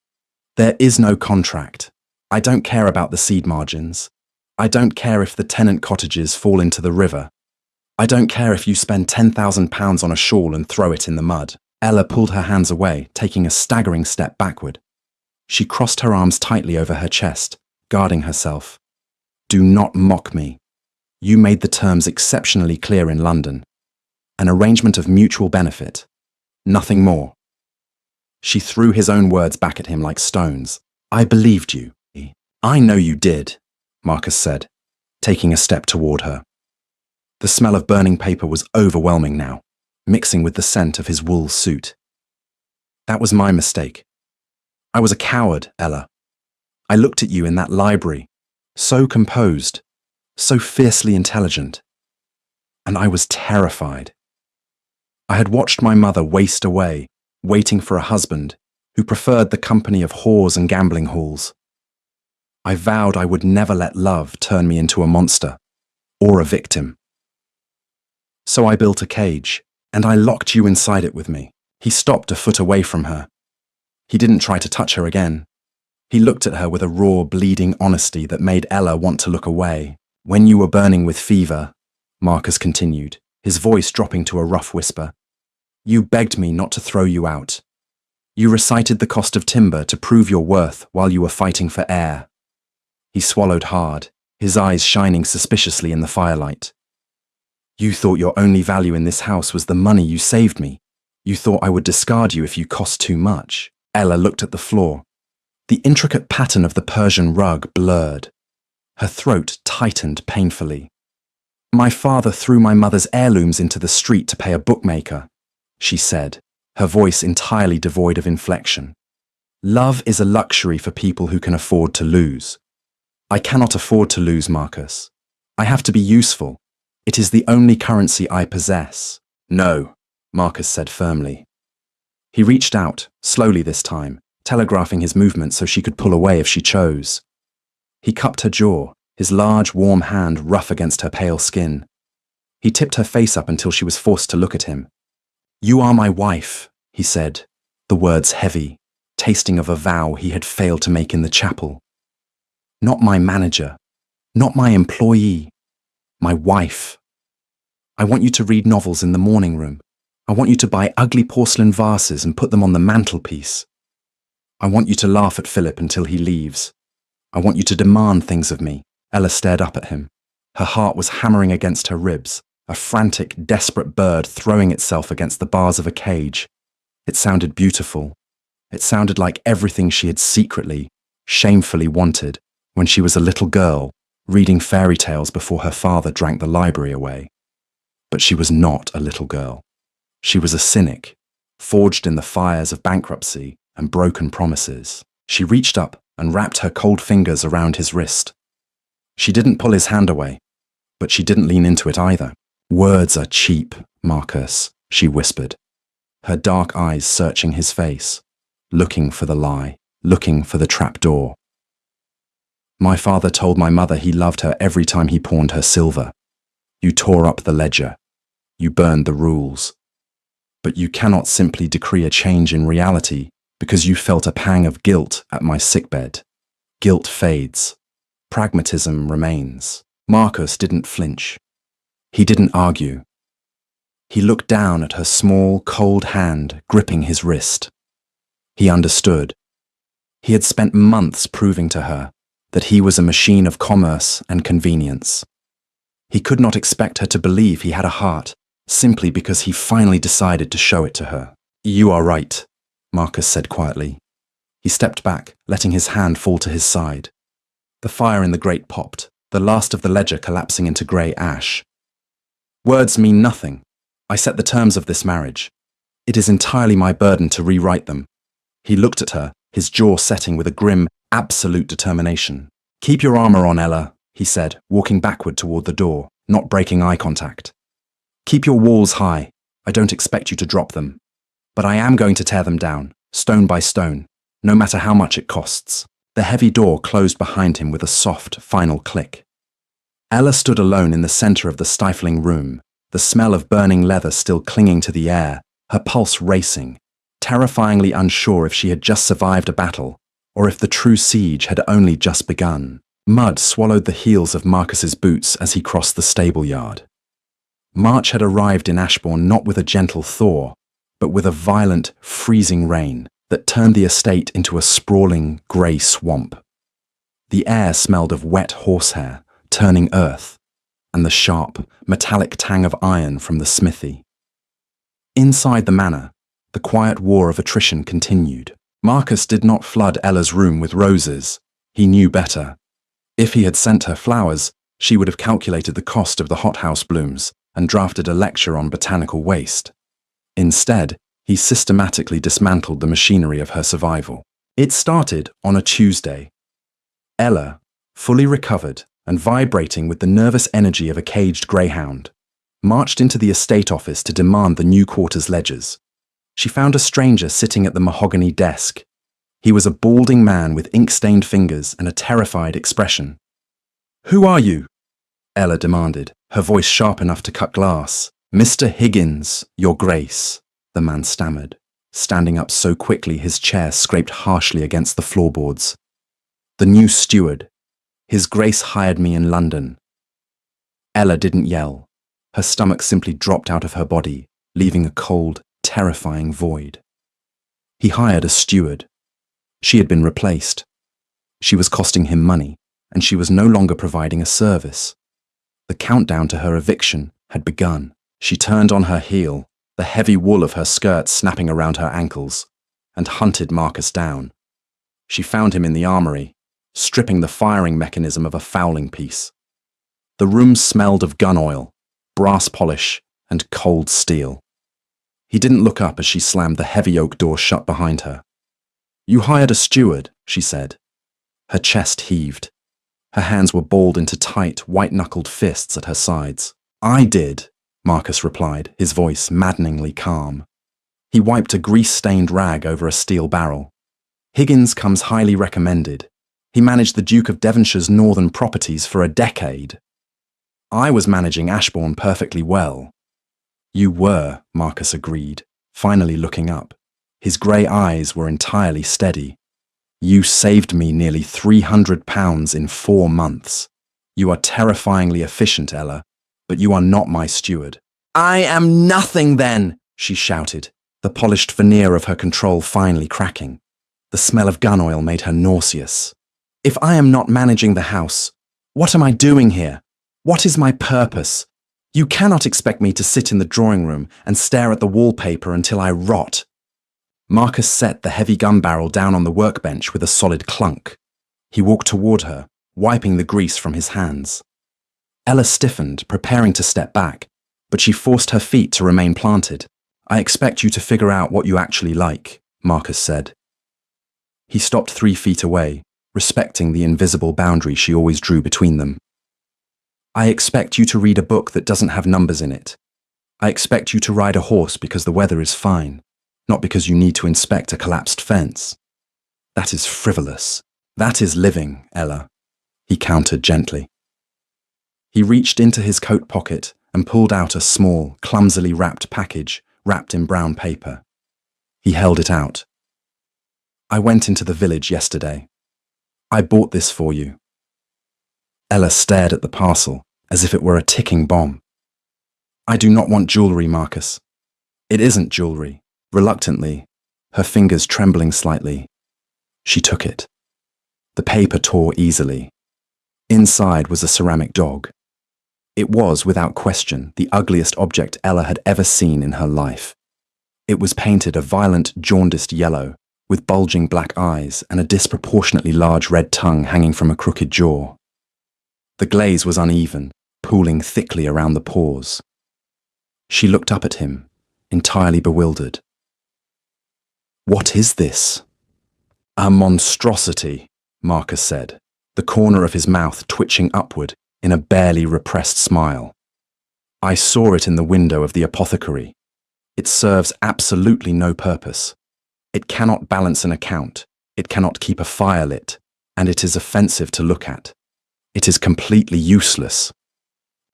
"There is no contract. I don't care about the seed margins. I don't care if the tenant cottages fall into the river. I don't care if you spend £10,000 on a shawl and throw it in the mud." Ella pulled her hands away, taking a staggering step backward. She crossed her arms tightly over her chest, guarding herself. "Do not mock me. You made the terms exceptionally clear in London. An arrangement of mutual benefit. Nothing more." She threw his own words back at him like stones. "I believed you." "I know you did," Marcus said, taking a step toward her. The smell of burning paper was overwhelming now, mixing with the scent of his wool suit. "That was my mistake. I was a coward, Ella. I looked at you in that library, so composed, so fiercely intelligent, and I was terrified. I had watched my mother waste away, waiting for a husband who preferred the company of whores and gambling halls. I vowed I would never let love turn me into a monster or a victim. So I built a cage, and I locked you inside it with me." He stopped a foot away from her. He didn't try to touch her again. He looked at her with a raw, bleeding honesty that made Ella want to look away. "When you were burning with fever," Marcus continued, his voice dropping to a rough whisper, "you begged me not to throw you out. You recited the cost of timber to prove your worth while you were fighting for air." He swallowed hard, his eyes shining suspiciously in the firelight. "You thought your only value in this house was the money you saved me. You thought I would discard you if you cost too much." Ella looked at the floor. The intricate pattern of the Persian rug blurred. Her throat tightened painfully. "My father threw my mother's heirlooms into the street to pay a bookmaker," she said, her voice entirely devoid of inflection. "Love is a luxury for people who can afford to lose. I cannot afford to lose, Marcus. I have to be useful. It is the only currency I possess. No, Marcus said firmly. He reached out, slowly this time, telegraphing his movement so she could pull away if she chose. He cupped her jaw, his large, warm hand rough against her pale skin. He tipped her face up until she was forced to look at him. You are my wife, he said, the words heavy, tasting of a vow he had failed to make in the chapel. Not my manager, not my employee, my wife. I want you to read novels in the morning room. I want you to buy ugly porcelain vases and put them on the mantelpiece. I want you to laugh at Philip until he leaves. I want you to demand things of me. Ella stared up at him. Her heart was hammering against her ribs, a frantic, desperate bird throwing itself against the bars of a cage. It sounded beautiful. It sounded like everything she had secretly, shamefully wanted when she was a little girl, reading fairy tales before her father drank the library away. But she was not a little girl. She was a cynic, forged in the fires of bankruptcy and broken promises. She reached up and wrapped her cold fingers around his wrist. She didn't pull his hand away, but she didn't lean into it either. Words are cheap, Marcus, she whispered, her dark eyes searching his face, looking for the lie, looking for the trapdoor. My father told my mother he loved her every time he pawned her silver. You tore up the ledger. You burned the rules. But you cannot simply decree a change in reality because you felt a pang of guilt at my sickbed. Guilt fades. Pragmatism remains. Marcus didn't flinch. He didn't argue. He looked down at her small, cold hand gripping his wrist. He understood. He had spent months proving to her that he was a machine of commerce and convenience. He could not expect her to believe he had a heart, simply because he finally decided to show it to her. You are right, Marcus said quietly. He stepped back, letting his hand fall to his side. The fire in the grate popped, the last of the ledger collapsing into grey ash. Words mean nothing. I set the terms of this marriage. It is entirely my burden to rewrite them. He looked at her, his jaw setting with a grim, absolute determination. Keep your armor on, Ella, he said, walking backward toward the door, not breaking eye contact. Keep your walls high. I don't expect you to drop them. But I am going to tear them down, stone by stone, no matter how much it costs. The heavy door closed behind him with a soft, final click. Ella stood alone in the center of the stifling room, the smell of burning leather still clinging to the air, her pulse racing, terrifyingly unsure if she had just survived a battle or if the true siege had only just begun. Mud swallowed the heels of Marcus's boots as he crossed the stable yard. March had arrived in Ashbourne not with a gentle thaw, but with a violent, freezing rain that turned the estate into a sprawling, grey swamp. The air smelled of wet horsehair, turning earth, and the sharp, metallic tang of iron from the smithy. Inside the manor, the quiet war of attrition continued. Marcus did not flood Ella's room with roses. He knew better. If he had sent her flowers, she would have calculated the cost of the hothouse blooms and drafted a lecture on botanical waste. Instead, he systematically dismantled the machinery of her survival. It started on a Tuesday. Ella, fully recovered and vibrating with the nervous energy of a caged greyhound, marched into the estate office to demand the new quarter's ledgers. She found a stranger sitting at the mahogany desk. He was a balding man with ink-stained fingers and a terrified expression. "Who are you?" Ella demanded, her voice sharp enough to cut glass. "Mr. Higgins, Your Grace," the man stammered, standing up so quickly his chair scraped harshly against the floorboards. "The new steward. His Grace hired me in London." Ella didn't yell. Her stomach simply dropped out of her body, leaving a cold, terrifying void. He hired a steward. She had been replaced. She was costing him money, and she was no longer providing a service. The countdown to her eviction had begun. She turned on her heel, the heavy wool of her skirt snapping around her ankles, and hunted Marcus down. She found him in the armory, stripping the firing mechanism of a fowling piece. The room smelled of gun oil, brass polish, and cold steel. He didn't look up as she slammed the heavy oak door shut behind her. "You hired a steward," she said. Her chest heaved. Her hands were balled into tight, white-knuckled fists at her sides. "I did," Marcus replied, his voice maddeningly calm. He wiped a grease-stained rag over a steel barrel. "Higgins comes highly recommended. He managed the Duke of Devonshire's northern properties for a decade. I was managing Ashbourne perfectly well." "You were," Marcus agreed, finally looking up. His grey eyes were entirely steady. "You saved me nearly £300 in 4 months. You are terrifyingly efficient, Ella, but you are not my steward." "I am nothing then," she shouted, the polished veneer of her control finally cracking. The smell of gun oil made her nauseous. "If I am not managing the house, what am I doing here? What is my purpose? You cannot expect me to sit in the drawing room and stare at the wallpaper until I rot." Marcus set the heavy gun barrel down on the workbench with a solid clunk. He walked toward her, wiping the grease from his hands. Ella stiffened, preparing to step back, but she forced her feet to remain planted. "I expect you to figure out what you actually like," Marcus said. He stopped 3 feet away, respecting the invisible boundary she always drew between them. "I expect you to read a book that doesn't have numbers in it. I expect you to ride a horse because the weather is fine, not because you need to inspect a collapsed fence. That is frivolous. That is living, Ella," he countered gently. He reached into his coat pocket and pulled out a small, clumsily wrapped package wrapped in brown paper. He held it out. "I went into the village yesterday. I bought this for you." Ella stared at the parcel as if it were a ticking bomb. "I do not want jewellery, Marcus." "It isn't jewellery." Reluctantly, her fingers trembling slightly, she took it. The paper tore easily. Inside was a ceramic dog. It was, without question, the ugliest object Ella had ever seen in her life. It was painted a violent, jaundiced yellow, with bulging black eyes and a disproportionately large red tongue hanging from a crooked jaw. The glaze was uneven, pooling thickly around the pores. She looked up at him, entirely bewildered. "What is this?" "A monstrosity," Marcus said, the corner of his mouth twitching upward in a barely repressed smile. "I saw it in the window of the apothecary. It serves absolutely no purpose. It cannot balance an account, it cannot keep a fire lit, and it is offensive to look at. It is completely useless."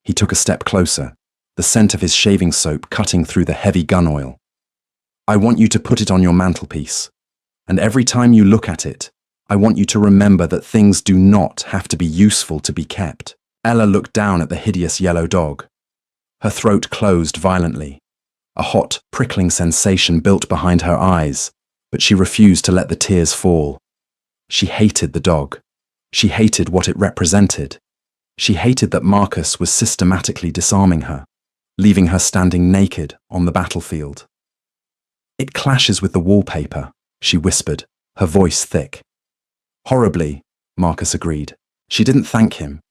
He took a step closer, the scent of his shaving soap cutting through the heavy gun oil. "I want you to put it on your mantelpiece, and every time you look at it, I want you to remember that things do not have to be useful to be kept." Ella looked down at the hideous yellow dog. Her throat closed violently. A hot, prickling sensation built behind her eyes, but she refused to let the tears fall. She hated the dog. She hated what it represented. She hated that Marcus was systematically disarming her, leaving her standing naked on the battlefield. "It clashes with the wallpaper," she whispered, her voice thick. "Horribly," Marcus agreed. She didn't thank him.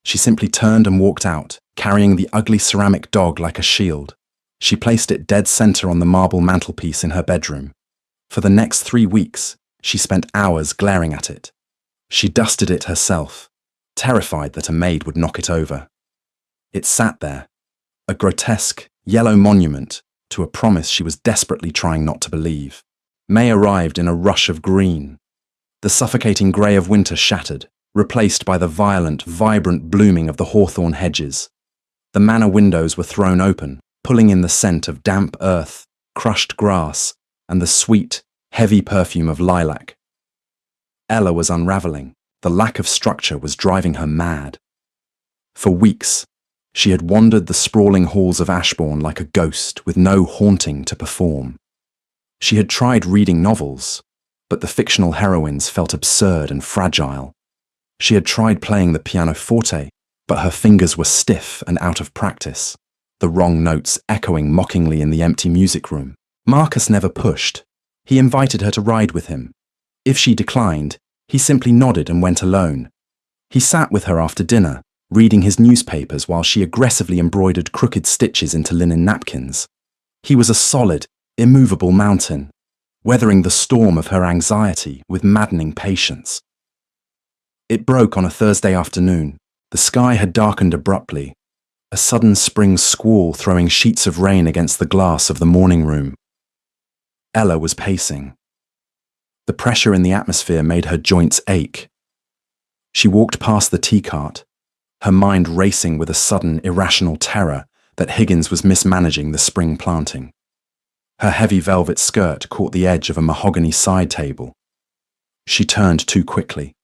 She simply turned and walked out, carrying the ugly ceramic dog like a shield. She placed it dead center on the marble mantelpiece in her bedroom. For the next 3 weeks, she spent hours glaring at it. She dusted it herself, terrified that a maid would knock it over. It sat there, a grotesque, yellow monument to a promise she was desperately trying not to believe. May arrived in a rush of green. The suffocating grey of winter shattered, replaced by the violent, vibrant blooming of the hawthorn hedges. The manor windows were thrown open, pulling in the scent of damp earth, crushed grass, and the sweet, heavy perfume of lilac. Ella was unravelling. The lack of structure was driving her mad. For weeks, she had wandered the sprawling halls of Ashbourne like a ghost with no haunting to perform. She had tried reading novels, but the fictional heroines felt absurd and fragile. She had tried playing the pianoforte, but her fingers were stiff and out of practice, the wrong notes echoing mockingly in the empty music room. Marcus never pushed. He invited her to ride with him. If she declined, he simply nodded and went alone. He sat with her after dinner, reading his newspapers while she aggressively embroidered crooked stitches into linen napkins. He was a solid, immovable mountain, weathering the storm of her anxiety with maddening patience. It broke on a Thursday afternoon. The sky had darkened abruptly, a sudden spring squall throwing sheets of rain against the glass of the morning room. Ella was pacing. The pressure in the atmosphere made her joints ache. She walked past the tea cart, her mind racing with a sudden, irrational terror that Higgins was mismanaging the spring planting. Her heavy velvet skirt caught the edge of a mahogany side table. She turned too quickly.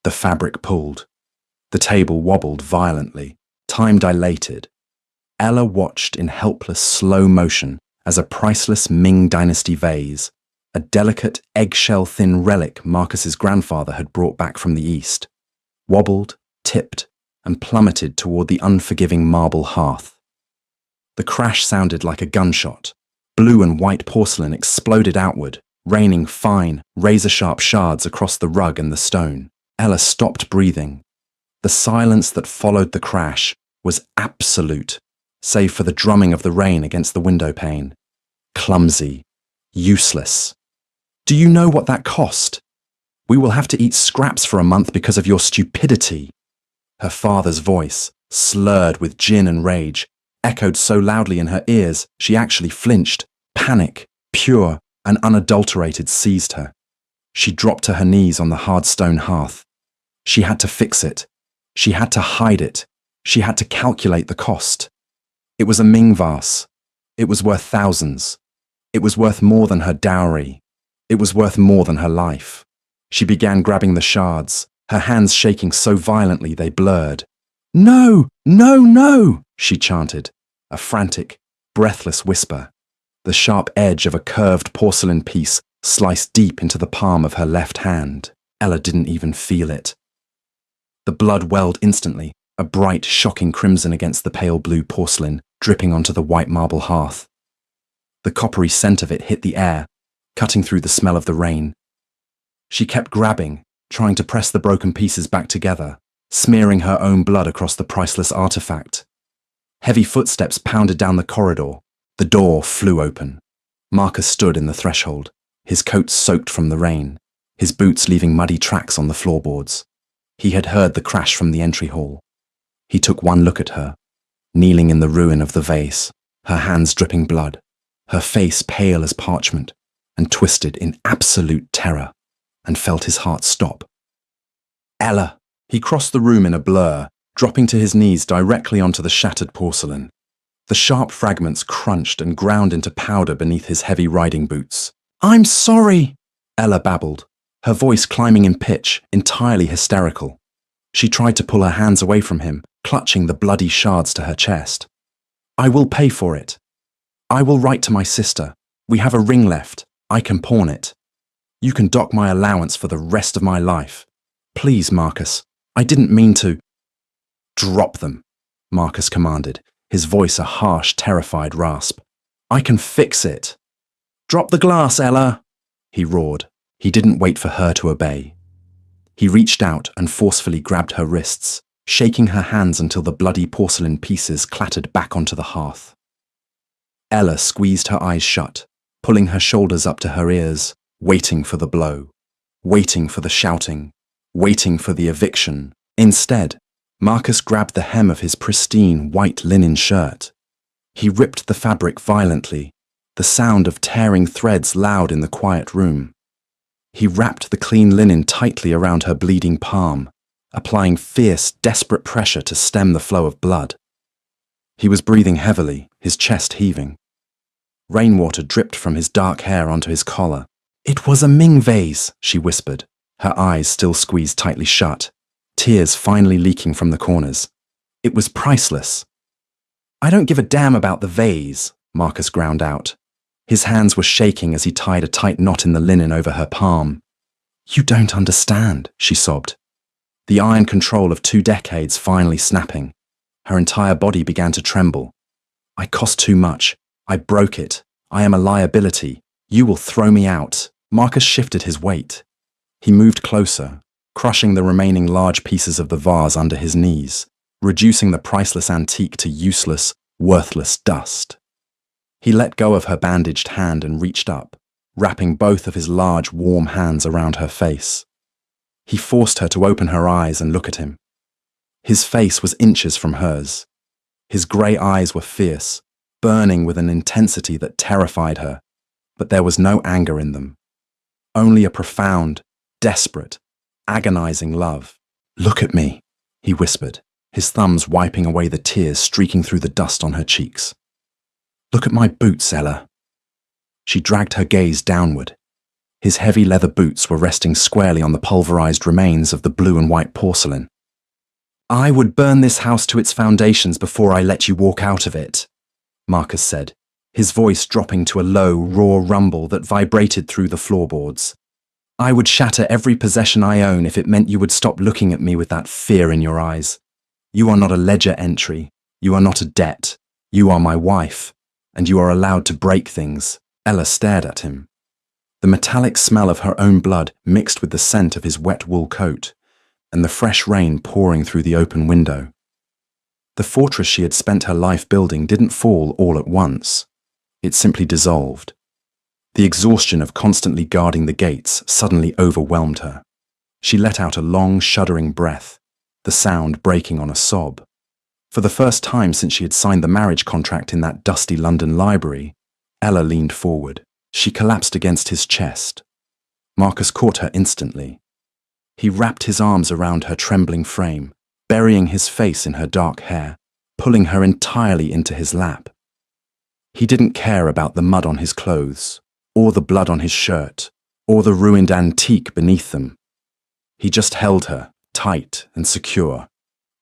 The fabric pulled. The table wobbled violently. Time dilated. Ella watched in helpless slow motion as a priceless Ming Dynasty vase, a delicate eggshell-thin relic Marcus's grandfather had brought back from the East, wobbled, tipped, and plummeted toward the unforgiving marble hearth. The crash sounded like a gunshot. Blue and white porcelain exploded outward, raining fine, razor-sharp shards across the rug and the stone. Ella stopped breathing. The silence that followed the crash was absolute, save for the drumming of the rain against the window pane. Clumsy. Useless. Do you know what that cost? We will have to eat scraps for a month because of your stupidity. Her father's voice, slurred with gin and rage, echoed so loudly in her ears she actually flinched. Panic, pure and unadulterated, seized her. She dropped to her knees on the hard stone hearth. She had to fix it. She had to hide it. She had to calculate the cost. It was a Ming vase. It was worth thousands. It was worth more than her dowry. It was worth more than her life. She began grabbing the shards, her hands shaking so violently they blurred. No, no, no, she chanted, a frantic, breathless whisper. The sharp edge of a curved porcelain piece sliced deep into the palm of her left hand. Ella didn't even feel it. The blood welled instantly, a bright, shocking crimson against the pale blue porcelain, dripping onto the white marble hearth. The coppery scent of it hit the air, cutting through the smell of the rain. She kept grabbing, trying to press the broken pieces back together, smearing her own blood across the priceless artifact. Heavy footsteps pounded down the corridor. The door flew open. Marcus stood in the threshold, his coat soaked from the rain, his boots leaving muddy tracks on the floorboards. He had heard the crash from the entry hall. He took one look at her, kneeling in the ruin of the vase, her hands dripping blood, her face pale as parchment, and twisted in absolute terror, and felt his heart stop. Ella! He crossed the room in a blur, dropping to his knees directly onto the shattered porcelain. The sharp fragments crunched and ground into powder beneath his heavy riding boots. I'm sorry, Ella babbled, her voice climbing in pitch, entirely hysterical. She tried to pull her hands away from him, clutching the bloody shards to her chest. I will pay for it. I will write to my sister. We have a ring left. I can pawn it. You can dock my allowance for the rest of my life. Please, Marcus. I didn't mean to. Drop them, Marcus commanded, his voice a harsh, terrified rasp. I can fix it. Drop the glass, Ella, he roared. He didn't wait for her to obey. He reached out and forcefully grabbed her wrists, shaking her hands until the bloody porcelain pieces clattered back onto the hearth. Ella squeezed her eyes shut, pulling her shoulders up to her ears, waiting for the blow, waiting for the shouting, waiting for the eviction. Instead, Marcus grabbed the hem of his pristine white linen shirt. He ripped the fabric violently, the sound of tearing threads loud in the quiet room. He wrapped the clean linen tightly around her bleeding palm, applying fierce, desperate pressure to stem the flow of blood. He was breathing heavily, his chest heaving. Rainwater dripped from his dark hair onto his collar. It was a Ming vase, she whispered, her eyes still squeezed tightly shut, tears finally leaking from the corners. It was priceless. I don't give a damn about the vase, Marcus ground out. His hands were shaking as he tied a tight knot in the linen over her palm. You don't understand, she sobbed. The iron control of 2 decades finally snapping. Her entire body began to tremble. I cost too much. I broke it. I am a liability. You will throw me out. Marcus shifted his weight. He moved closer, crushing the remaining large pieces of the vase under his knees, reducing the priceless antique to useless, worthless dust. He let go of her bandaged hand and reached up, wrapping both of his large, warm hands around her face. He forced her to open her eyes and look at him. His face was inches from hers. His grey eyes were fierce, burning with an intensity that terrified her, but there was no anger in them. Only a profound, desperate, agonizing love. "Look at me," he whispered, his thumbs wiping away the tears streaking through the dust on her cheeks. "Look at my boots, Ella." She dragged her gaze downward. His heavy leather boots were resting squarely on the pulverized remains of the blue and white porcelain. "I would burn this house to its foundations before I let you walk out of it," Marcus said, his voice dropping to a low, raw rumble that vibrated through the floorboards. "I would shatter every possession I own if it meant you would stop looking at me with that fear in your eyes. You are not a ledger entry. You are not a debt. You are my wife, and you are allowed to break things." Ella stared at him. The metallic smell of her own blood mixed with the scent of his wet wool coat, and the fresh rain pouring through the open window. The fortress she had spent her life building didn't fall all at once. It simply dissolved. The exhaustion of constantly guarding the gates suddenly overwhelmed her. She let out a long, shuddering breath, the sound breaking on a sob. For the first time since she had signed the marriage contract in that dusty London library, Ella leaned forward. She collapsed against his chest. Marcus caught her instantly. He wrapped his arms around her trembling frame, burying his face in her dark hair, pulling her entirely into his lap. He didn't care about the mud on his clothes, or the blood on his shirt, or the ruined antique beneath them. He just held her, tight and secure,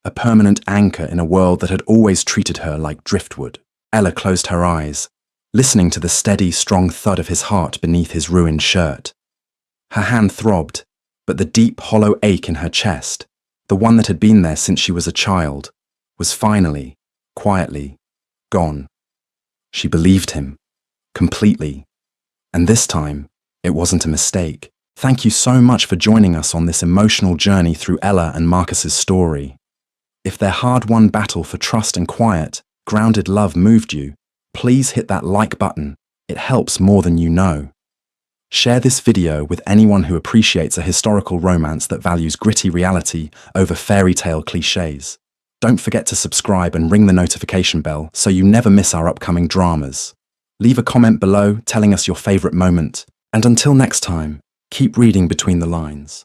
a permanent anchor in a world that had always treated her like driftwood. Ella closed her eyes, listening to the steady, strong thud of his heart beneath his ruined shirt. Her hand throbbed, but the deep, hollow ache in her chest, the one that had been there since she was a child, was finally, quietly, gone. She believed him, completely. And this time, it wasn't a mistake. Thank you so much for joining us on this emotional journey through Ella and Marcus's story. If their hard-won battle for trust and quiet, grounded love moved you, please hit that like button. It helps more than you know. Share this video with anyone who appreciates a historical romance that values gritty reality over fairy tale cliches. Don't forget to subscribe and ring the notification bell so you never miss our upcoming dramas. Leave a comment below telling us your favorite moment. And until next time, keep reading between the lines.